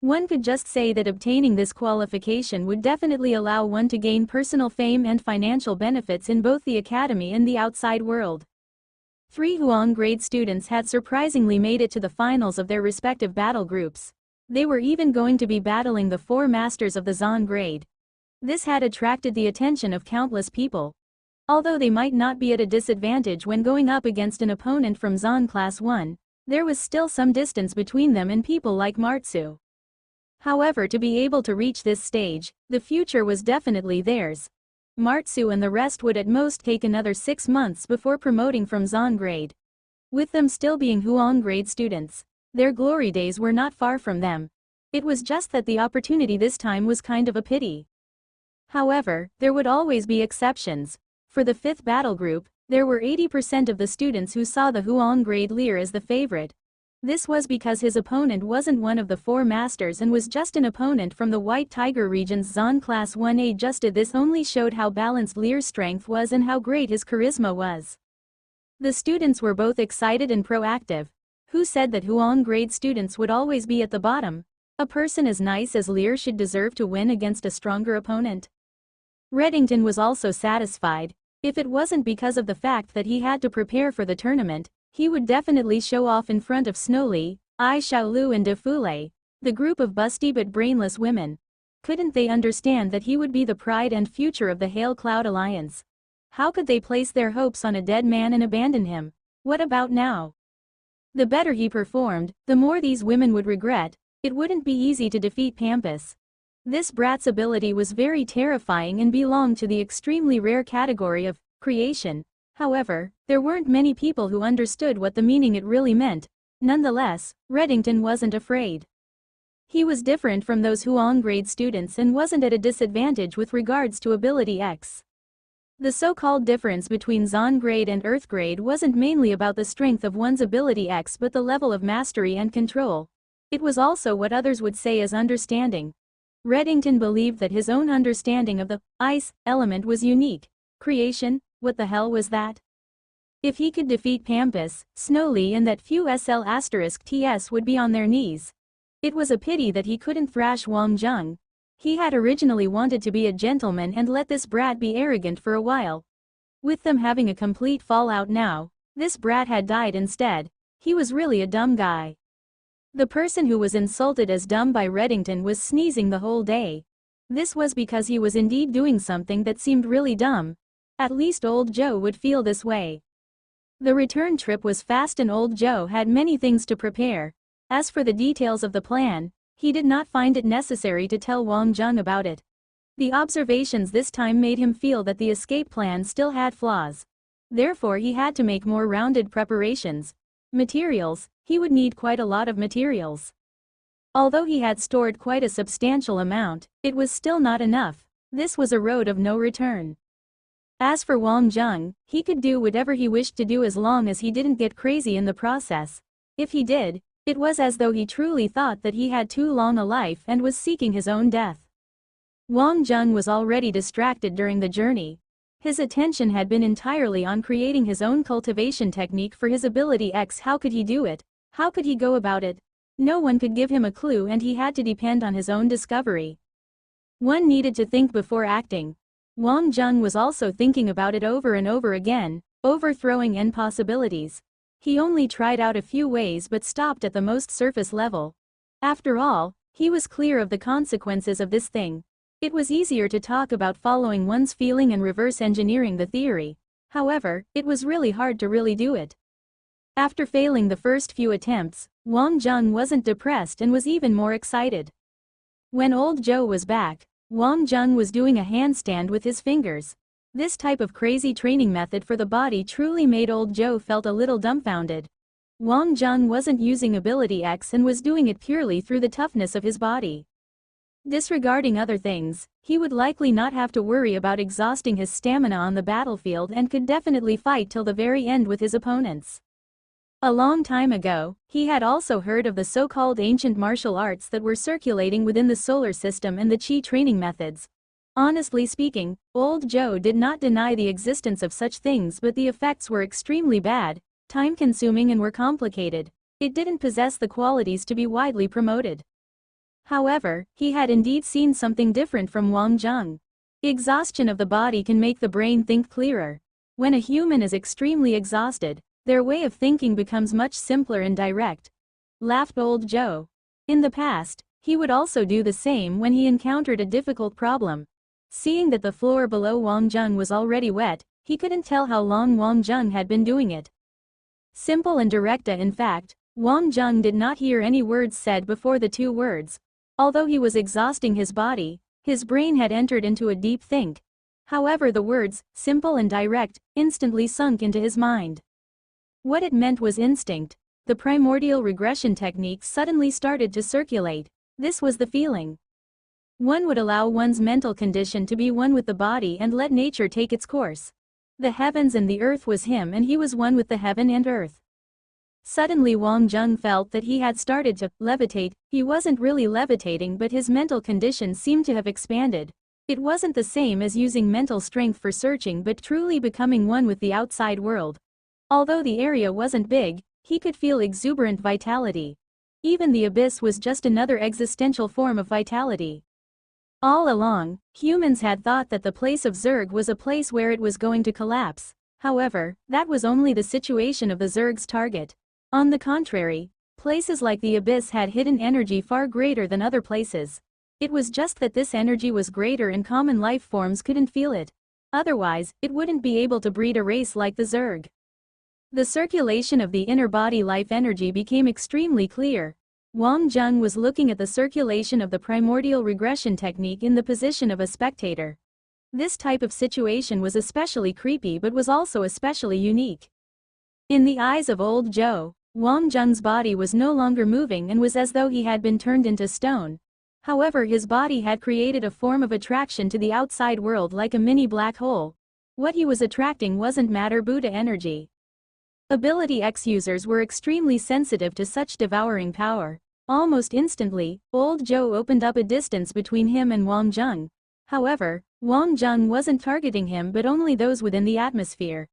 One could just say that obtaining this qualification would definitely allow one to gain personal fame and financial benefits in both the academy and the outside world. 3 Huang grade students had surprisingly made it to the finals of their respective battle groups. They were even going to be battling the 4 masters of the Zon grade. This had attracted the attention of countless people. Although they might not be at a disadvantage when going up against an opponent from Zon Class 1, there was still some distance between them and people like Martsu. However, to be able to reach this stage, the future was definitely theirs. Martsu and the rest would at most take another 6 months before promoting from Zon grade. With them still being Huang grade students, their glory days were not far from them. It was just that the opportunity this time was kind of a pity. However, there would always be exceptions. For the 5th battle group, there were 80% of the students who saw the Huang grade Lear as the favorite. This was because his opponent wasn't one of the 4 masters and was just an opponent from the White Tiger region's Zon Class 1A. This only showed how balanced Lear's strength was and how great his charisma was. The students were both excited and proactive. Who said that Huang grade students would always be at the bottom? A person as nice as Lear should deserve to win against a stronger opponent. Reddington was also satisfied. If it wasn't because of the fact that he had to prepare for the tournament, he would definitely show off in front of Snowli, Ai Xiaolu and Defule, the group of busty but brainless women. Couldn't they understand that he would be the pride and future of the Hail Cloud Alliance? How could they place their hopes on a dead man and abandon him? What about now? The better he performed, the more these women would regret. It wouldn't be easy to defeat Tempest. This brat's ability was very terrifying and belonged to the extremely rare category of creation. However, there weren't many people who understood what the meaning it really meant. Nonetheless, Reddington wasn't afraid. He was different from those Huang grade students and wasn't at a disadvantage with regards to ability X. The so-called difference between Zon grade and Earth grade wasn't mainly about the strength of one's ability X but the level of mastery and control. It was also what others would say as understanding. Reddington believed that his own understanding of the ice element was unique. Creation, what the hell was that? If he could defeat Tempest, Snowli and that few SL*TS would be on their knees. It was a pity that he couldn't thrash Wang Zheng. He had originally wanted to be a gentleman and let this brat be arrogant for a while. With them having a complete fallout now, this brat had died instead. He was really a dumb guy. The person who was insulted as dumb by Reddington was sneezing the whole day. This was because he was indeed doing something that seemed really dumb. At least old Joe would feel this way. The return trip was fast and old Joe had many things to prepare. As for the details of the plan, he did not find it necessary to tell Wang Jung about it. The observations this time made him feel that the escape plan still had flaws. Therefore he had to make more rounded preparations. Materials, he would need quite a lot of materials. Although he had stored quite a substantial amount, it was still not enough. This was a road of no return. As for Wang Jung, he could do whatever he wished to do as long as he didn't get crazy in the process. If he did, it was as though he truly thought that he had too long a life and was seeking his own death. Wang Jung was already distracted during the journey. His attention had been entirely on creating his own cultivation technique for his ability X. How could he do it? How could he go about it? No one could give him a clue and he had to depend on his own discovery. One needed to think before acting. Wang Jung was also thinking about it over and over again, overthrowing N possibilities. He only tried out a few ways but stopped at the most surface level. After all, he was clear of the consequences of this thing. It was easier to talk about following one's feeling and reverse engineering the theory. However, it was really hard to really do it. After failing the first few attempts, Wang Jung wasn't depressed and was even more excited. When old Joe was back, Wang Jung was doing a handstand with his fingers. This type of crazy training method for the body truly made old Joe felt a little dumbfounded. Wang Jung wasn't using ability X and was doing it purely through the toughness of his body. Disregarding other things, he would likely not have to worry about exhausting his stamina on the battlefield and could definitely fight till the very end with his opponents. A long time ago, he had also heard of the so-called ancient martial arts that were circulating within the solar system and the Qi training methods. Honestly speaking, old Joe did not deny the existence of such things, but the effects were extremely bad, time-consuming and were complicated. It didn't possess the qualities to be widely promoted. However, he had indeed seen something different from Wang Jung. Exhaustion of the body can make the brain think clearer. When a human is extremely exhausted, their way of thinking becomes much simpler and direct. Laughed old Joe. In the past, he would also do the same when he encountered a difficult problem. Seeing that the floor below Wang Jung was already wet, he couldn't tell how long Wang Jung had been doing it. Simple and direct. In fact, Wang Jung did not hear any words said before the two words. Although he was exhausting his body, his brain had entered into a deep think. However, the words, simple and direct, instantly sunk into his mind. What it meant was instinct. The primordial regression technique suddenly started to circulate. This was the feeling. One would allow one's mental condition to be one with the body and let nature take its course. The heavens and the earth was him and he was one with the heaven and earth. Suddenly Wang Jung felt that he had started to levitate. He wasn't really levitating, but his mental condition seemed to have expanded. It wasn't the same as using mental strength for searching, but truly becoming one with the outside world. Although the area wasn't big, he could feel exuberant vitality. Even the abyss was just another existential form of vitality. All along, humans had thought that the place of Zerg was a place where it was going to collapse. However, that was only the situation of the Zerg's target. On the contrary, places like the abyss had hidden energy far greater than other places. It was just that this energy was greater and common life forms couldn't feel it. Otherwise, it wouldn't be able to breed a race like the Zerg. The circulation of the inner body life energy became extremely clear. Wang Jung was looking at the circulation of the primordial regression technique in the position of a spectator. This type of situation was especially creepy but was also especially unique. In the eyes of old Joe, Wang Jung's body was no longer moving and was as though he had been turned into stone. However, his body had created a form of attraction to the outside world like a mini black hole. What he was attracting wasn't matter Buddha energy. Ability X users were extremely sensitive to such devouring power. Almost instantly, old Joe opened up a distance between him and Wang Jung. However, Wang Jung wasn't targeting him but only those within the atmosphere.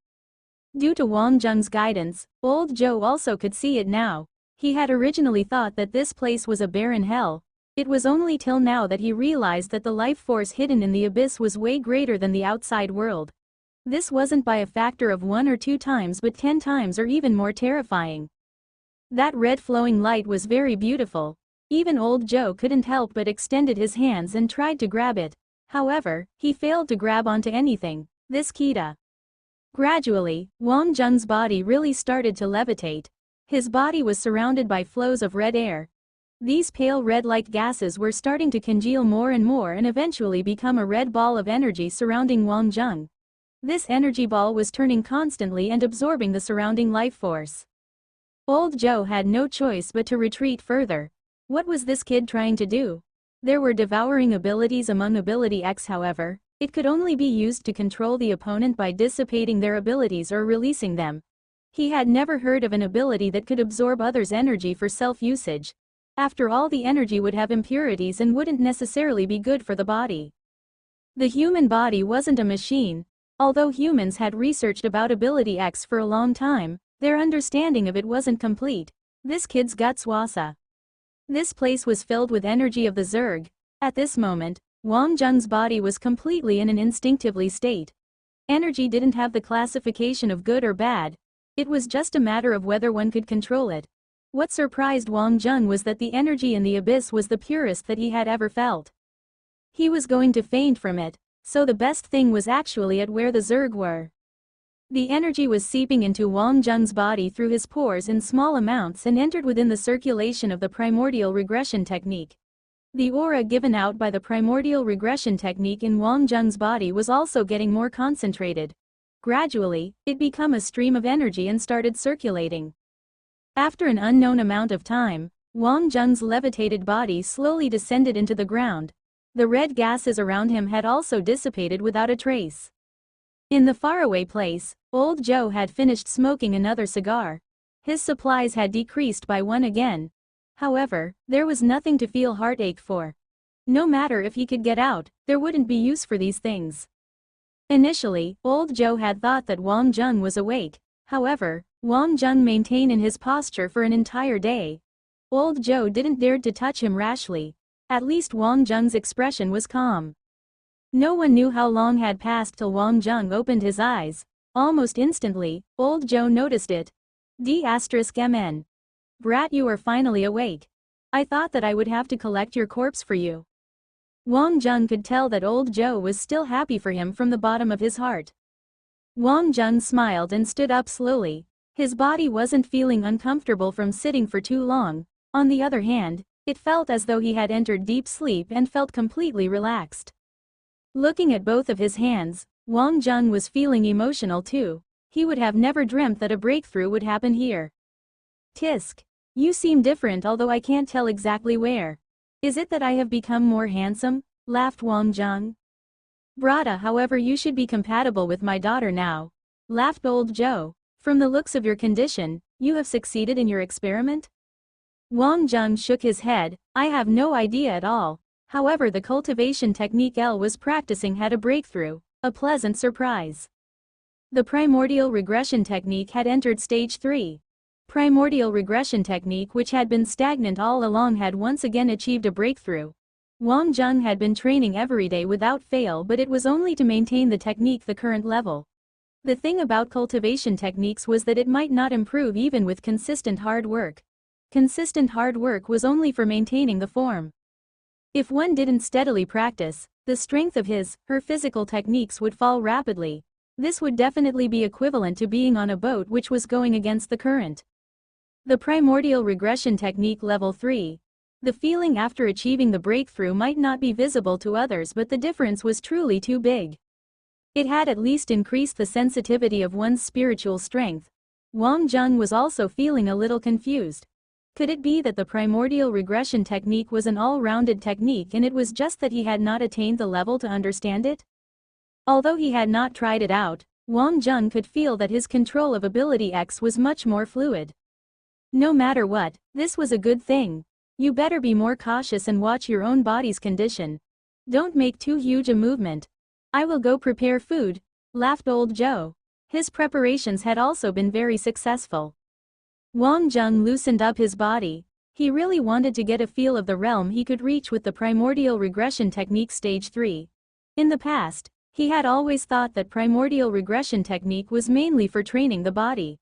Due to Wang Jung's guidance, old Joe also could see it now. He had originally thought that this place was a barren hell. It was only till now that he realized that the life force hidden in the abyss was way greater than the outside world. This wasn't by a factor of 1 or 2 times but 10 times or even more terrifying. That red flowing light was very beautiful. Even old Joe couldn't help but extended his hands and tried to grab it. However, he failed to grab onto anything. This Kita. Gradually, Wang Zheng's body really started to levitate. His body was surrounded by flows of red air. These pale red-like gases were starting to congeal more and more and eventually become a red ball of energy surrounding Wang Zheng. This energy ball was turning constantly and absorbing the surrounding life force. Old Joe had no choice but to retreat further. What was this kid trying to do? There were devouring abilities among Ability X, however, it could only be used to control the opponent by dissipating their abilities or releasing them. He had never heard of an ability that could absorb others' energy for self-usage. After all, the energy would have impurities and wouldn't necessarily be good for the body. The human body wasn't a machine. Although humans had researched about Ability X for a long time, their understanding of it wasn't complete. This kid's got Swasa. This place was filled with energy of the Zerg. At this moment, Wang Zheng's body was completely in an instinctively state. Energy didn't have the classification of good or bad. It was just a matter of whether one could control it. What surprised Wang Zheng was that the energy in the abyss was the purest that he had ever felt. He was going to faint from it, so the best thing was actually at where the Zerg were. The energy was seeping into Wang Zheng's body through his pores in small amounts and entered within the circulation of the primordial regression technique. The aura given out by the primordial regression technique in Wang Zheng's body was also getting more concentrated. Gradually, it became a stream of energy and started circulating. After an unknown amount of time, Wang Zheng's levitated body slowly descended into the ground. The red gases around him had also dissipated without a trace. In the faraway place, old Joe had finished smoking another cigar. His supplies had decreased by 1 again. However, there was nothing to feel heartache for. No matter if he could get out, there wouldn't be use for these things. Initially, old Joe had thought that Wang Zheng was awake. However, Wang Zheng maintained in his posture for an entire day. Old Joe didn't dare to touch him rashly. At least Wang Zheng's expression was calm. No one knew how long had passed till Wang Zheng opened his eyes. Almost instantly, old Joe noticed it. D*MN. Brat, you are finally awake. I thought that I would have to collect your corpse for you. Wang Zheng could tell that old Joe was still happy for him from the bottom of his heart. Wang Zheng smiled and stood up slowly. His body wasn't feeling uncomfortable from sitting for too long. On the other hand, it felt as though he had entered deep sleep and felt completely relaxed. Looking at both of his hands, Wang Zheng was feeling emotional too. He would have never dreamt that a breakthrough would happen here. Tisk. You seem different, although I can't tell exactly where. Is it that I have become more handsome? Laughed Wang Zheng. Brata, however, you should be compatible with my daughter now. Laughed old Joe. From the looks of your condition, you have succeeded in your experiment? Wang Zheng shook his head. I have no idea at all. However, the cultivation technique L was practicing had a breakthrough, a pleasant surprise. The primordial regression technique had entered stage 3. Primordial regression technique, which had been stagnant all along, had once again achieved a breakthrough. Wang Zheng had been training every day without fail, but it was only to maintain the technique the current level. The thing about cultivation techniques was that it might not improve even with consistent hard work. Consistent hard work was only for maintaining the form. If one didn't steadily practice, the strength of her physical techniques would fall rapidly. This would definitely be equivalent to being on a boat which was going against the current. The primordial regression technique level 3. The feeling after achieving the breakthrough might not be visible to others, but the difference was truly too big. It had at least increased the sensitivity of one's spiritual strength. Wang Zheng was also feeling a little confused. Could it be that the primordial regression technique was an all-rounded technique and it was just that he had not attained the level to understand it? Although he had not tried it out, Wang Zheng could feel that his control of Ability X was much more fluid. No matter what, this was a good thing. You better be more cautious and watch your own body's condition. Don't make too huge a movement. I will go prepare food, laughed old Joe. His preparations had also been very successful. Wang Zheng loosened up his body. He really wanted to get a feel of the realm he could reach with the primordial regression technique stage 3. In the past, he had always thought that primordial regression technique was mainly for training the body.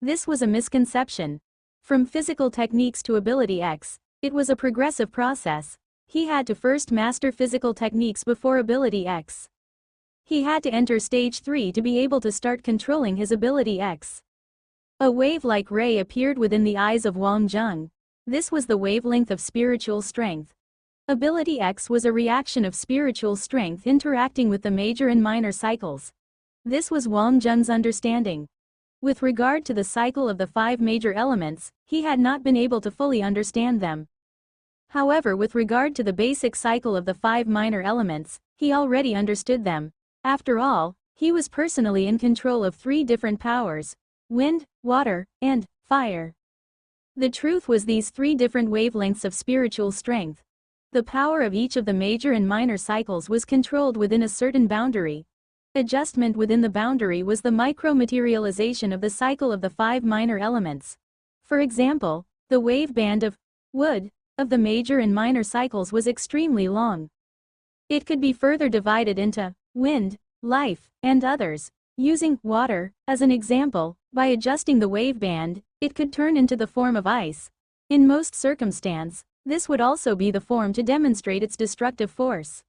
This was a misconception. From physical techniques to ability X, it was a progressive process. He had to first master physical techniques before ability X. He had to enter stage 3 to be able to start controlling his ability X. A wave-like ray appeared within the eyes of Wang Zheng. This was the wavelength of spiritual strength. Ability X was a reaction of spiritual strength interacting with the major and minor cycles. This was Wang Zheng's understanding. With regard to the cycle of the 5 major elements, he had not been able to fully understand them. However, with regard to the basic cycle of the 5 minor elements, he already understood them. After all, he was personally in control of 3 different powers: wind, water, and fire. The truth was these 3 different wavelengths of spiritual strength. The power of each of the major and minor cycles was controlled within a certain boundary. Adjustment within the boundary was the micromaterialization of the cycle of the 5 minor elements. For example, the wave band of wood of the major and minor cycles was extremely long. It could be further divided into wind, life, and others. Using water as an example, by adjusting the wave band, it could turn into the form of ice. In most circumstances, this would also be the form to demonstrate its destructive force.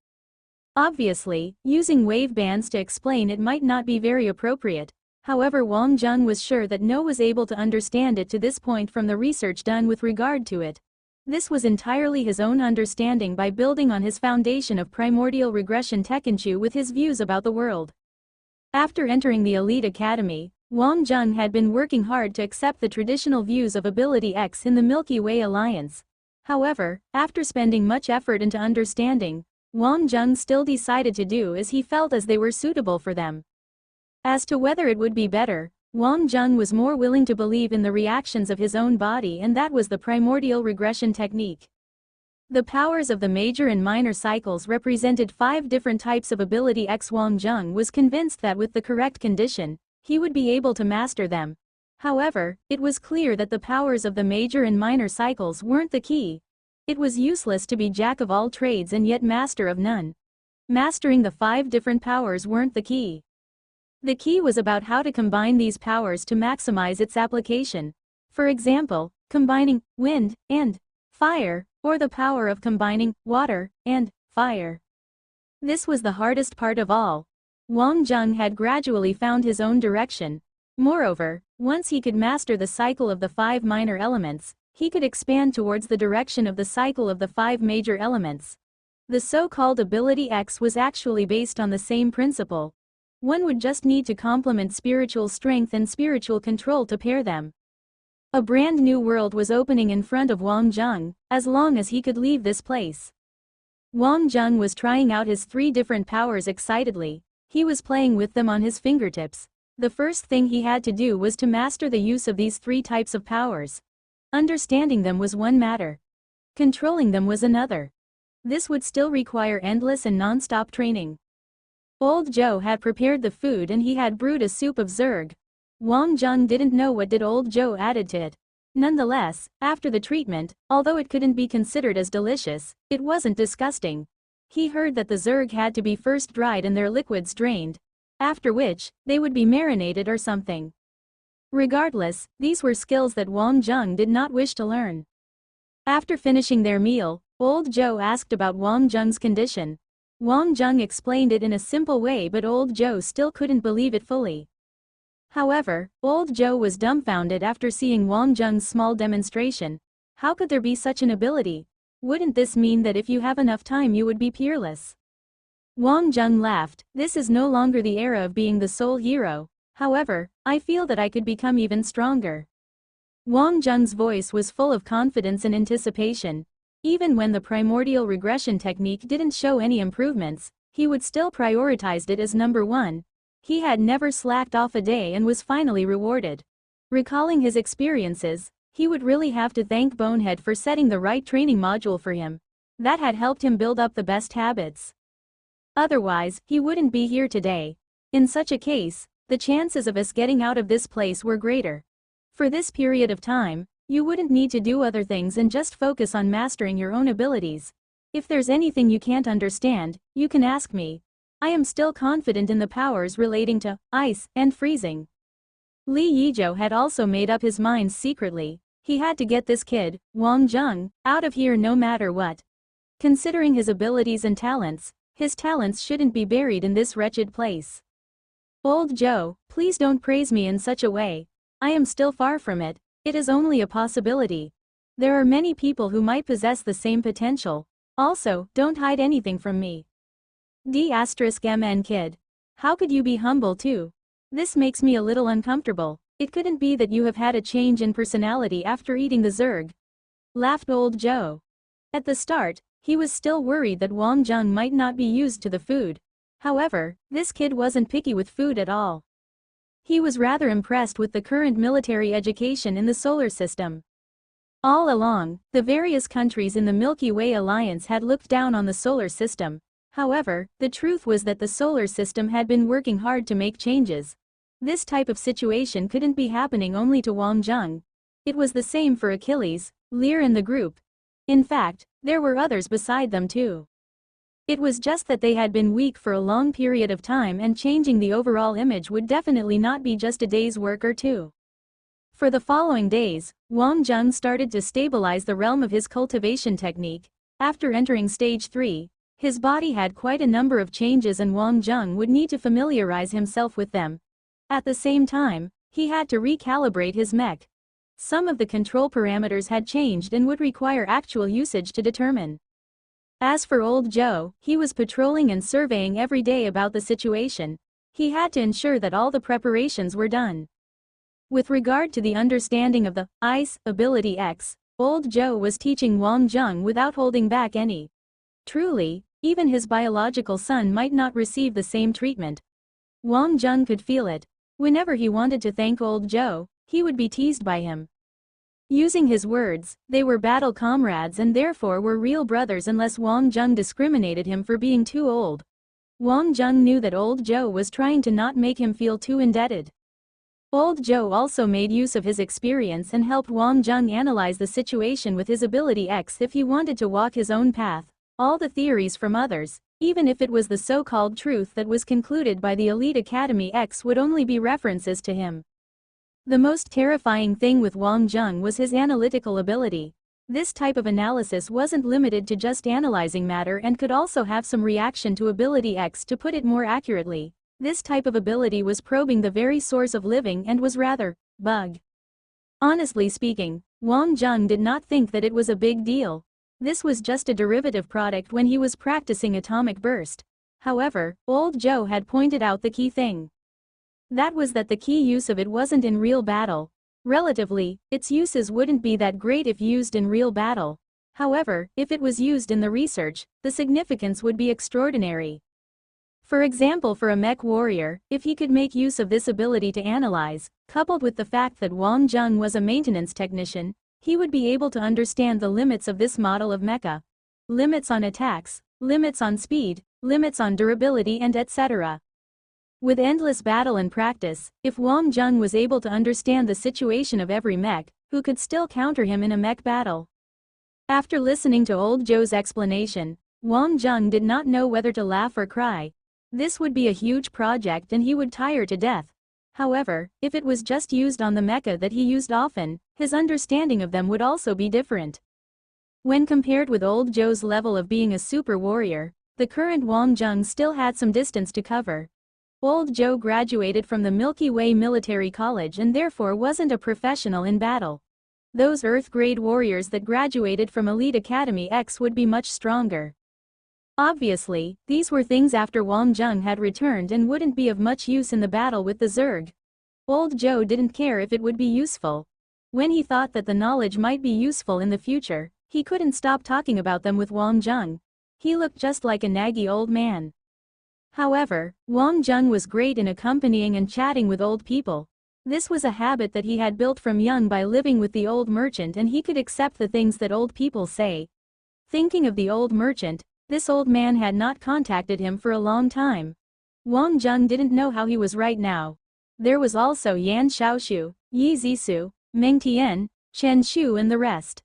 Obviously, using wave bands to explain it might not be very appropriate. However, Wang Zheng was sure that no one was able to understand it to this point from the research done with regard to it. This was entirely his own understanding by building on his foundation of primordial regression Tekkenchu with his views about the world. After entering the elite academy, Wang Zheng had been working hard to accept the traditional views of Ability X in the Milky Way Alliance. However, after spending much effort into understanding, Wang Zheng still decided to do as he felt as they were suitable for them. As to whether it would be better, Wang Zheng was more willing to believe in the reactions of his own body, and that was the primordial regression technique. The powers of the major and minor cycles represented 5 different types of ability X. Wang Zheng was convinced that with the correct condition, he would be able to master them. However, it was clear that the powers of the major and minor cycles weren't the key. It was useless to be jack of all trades and yet master of none. Mastering the 5 different powers weren't the key. The key was about how to combine these powers to maximize its application. For example, combining wind and fire, or the power of combining water and fire. This was the hardest part of all. Wang Zheng had gradually found his own direction. Moreover, once he could master the cycle of the 5 minor elements, he could expand towards the direction of the cycle of the 5 major elements. The so-called Ability X was actually based on the same principle. One would just need to complement spiritual strength and spiritual control to pair them. A brand new world was opening in front of Wang Zheng, as long as he could leave this place. Wang Zheng was trying out his 3 different powers excitedly. He was playing with them on his fingertips. The first thing he had to do was to master the use of these 3 types of powers. Understanding them was one matter. Controlling them was another. This would still require endless and non-stop training. Old Joe had prepared the food and he had brewed a soup of zerg. Wang Zheng didn't know what did Old Joe added to it. Nonetheless, after the treatment, although it couldn't be considered as delicious, it wasn't disgusting. He heard that the zerg had to be first dried and their liquids drained, after which, they would be marinated or something. Regardless, these were skills that Wang Zheng did not wish to learn. After finishing their meal, Old Joe asked about Wang Zheng's condition. Wang Zheng explained it in a simple way, but Old Joe still couldn't believe it fully. However, Old Joe was dumbfounded after seeing Wang Zheng's small demonstration. How could there be such an ability? Wouldn't this mean that if you have enough time you would be peerless? Wang Zheng laughed. This is no longer the era of being the sole hero. However, I feel that I could become even stronger. Wang Zheng's voice was full of confidence and anticipation. Even when the primordial regression technique didn't show any improvements, he would still prioritize it as number 1. He had never slacked off a day and was finally rewarded. Recalling his experiences, he would really have to thank Bonehead for setting the right training module for him. That had helped him build up the best habits. Otherwise, he wouldn't be here today. In such a case, the chances of us getting out of this place were greater. For this period of time, You wouldn't need to do other things and just focus on mastering your own abilities. If there's anything you can't understand, you can ask me. I am still confident in the powers relating to ice and freezing. Li Yizhou had also made up his mind secretly. He had to get this kid, Wang Zheng, out of here no matter what. Considering his abilities and talents, his talents shouldn't be buried in this wretched place. Old Joe, please don't praise me in such a way. I am still far from it. It is only a possibility. There are many people who might possess the same potential. Also, don't hide anything from me. D*MN kid. How could you be humble too? This makes me a little uncomfortable. It couldn't be that you have had a change in personality after eating the zerg. Laughed old Joe. At the start, he was still worried that Wang Zheng might not be used to the food. However, this kid wasn't picky with food at all. He was rather impressed with the current military education in the solar system. All along, the various countries in the Milky Way alliance had looked down on the solar system. However, the truth was that the solar system had been working hard to make changes. This type of situation couldn't be happening only to Wang Zheng. It was the same for Achilles, Lear and the group. In fact, there were others beside them too. It was just that they had been weak for a long period of time, and changing the overall image would definitely not be just a day's work or two. For the following days, Wang Zheng started to stabilize the realm of his cultivation technique. After entering stage 3, his body had quite a number of changes and Wang Zheng would need to familiarize himself with them. At the same time, he had to recalibrate his mech. Some of the control parameters had changed and would require actual usage to determine. As for old Joe, he was patrolling and surveying every day about the situation. He had to ensure that all the preparations were done. With regard to the understanding of the Ice Ability X, old Joe was teaching Wang Zheng without holding back any. Truly, even his biological son might not receive the same treatment. Wang Zheng could feel it. Whenever he wanted to thank old Joe, he would be teased by him. Using his words, they were battle comrades and therefore were real brothers unless Wang Zheng discriminated him for being too old. Wang Zheng knew that old Joe was trying to not make him feel too indebted. Old Joe also made use of his experience and helped Wang Zheng analyze the situation with his ability X if he wanted to walk his own path. All the theories from others, even if it was the so-called truth that was concluded by the Elite Academy X, would only be references to him. The most terrifying thing with Wang Zheng was his analytical ability. This type of analysis wasn't limited to just analyzing matter and could also have some reaction to ability X. To put it more accurately, this type of ability was probing the very source of living and was rather bug. Honestly speaking, Wang Zheng did not think that it was a big deal. This was just a derivative product when he was practicing atomic burst. However, old Joe had pointed out the key thing. That was that the key use of it wasn't in real battle. Relatively, its uses wouldn't be that great if used in real battle. However, if it was used in the research, the significance would be extraordinary. For example, for a mech warrior, if he could make use of this ability to analyze, coupled with the fact that Wang Zheng was a maintenance technician, he would be able to understand the limits of this model of mecha. Limits on attacks, limits on speed, limits on durability and etc. With endless battle and practice, if Wang Zheng was able to understand the situation of every mech, who could still counter him in a mech battle? After listening to old Joe's explanation, Wang Zheng did not know whether to laugh or cry. This would be a huge project and he would tire to death. However, if it was just used on the mecha that he used often, his understanding of them would also be different. When compared with old Joe's level of being a super warrior, the current Wang Zheng still had some distance to cover. Old Joe graduated from the Milky Way Military College and therefore wasn't a professional in battle. Those Earth-grade warriors that graduated from Elite Academy X would be much stronger. Obviously, these were things after Wang Zheng had returned and wouldn't be of much use in the battle with the Zerg. Old Joe didn't care if it would be useful. When he thought that the knowledge might be useful in the future, he couldn't stop talking about them with Wang Zheng. He looked just like a naggy old man. However, Wang Zheng was great in accompanying and chatting with old people. This was a habit that he had built from young by living with the old merchant, and he could accept the things that old people say. Thinking of the old merchant, this old man had not contacted him for a long time. Wang Zheng didn't know how he was right now. There was also Yan Xiaoshu, Yi Zisu, Meng Tian, Chen Shu and the rest.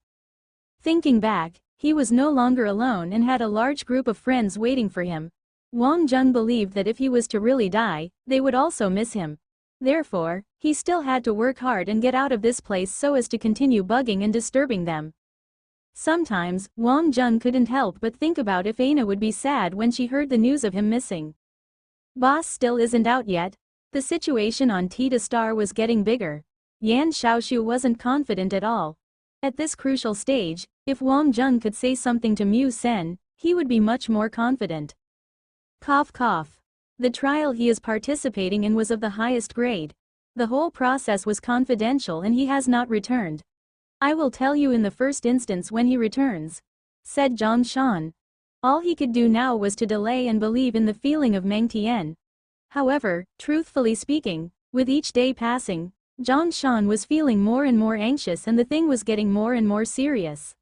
Thinking back, he was no longer alone and had a large group of friends waiting for him. Wang Jun believed that if he was to really die, they would also miss him. Therefore, he still had to work hard and get out of this place so as to continue bugging and disturbing them. Sometimes, Wang Jun couldn't help but think about if Aina would be sad when she heard the news of him missing. Boss still isn't out yet. The situation on Tita Star was getting bigger. Yan Xiaoshu wasn't confident at all. At this crucial stage, if Wang Jun could say something to Mu Sen, he would be much more confident. Cough cough. The trial he is participating in was of the highest grade. The whole process was confidential and he has not returned. I will tell you in the first instance when he returns, said Zhang Shan. All he could do now was to delay and believe in the feeling of Meng Tian. However, truthfully speaking, with each day passing, Zhang Shan was feeling more and more anxious and the thing was getting more and more serious.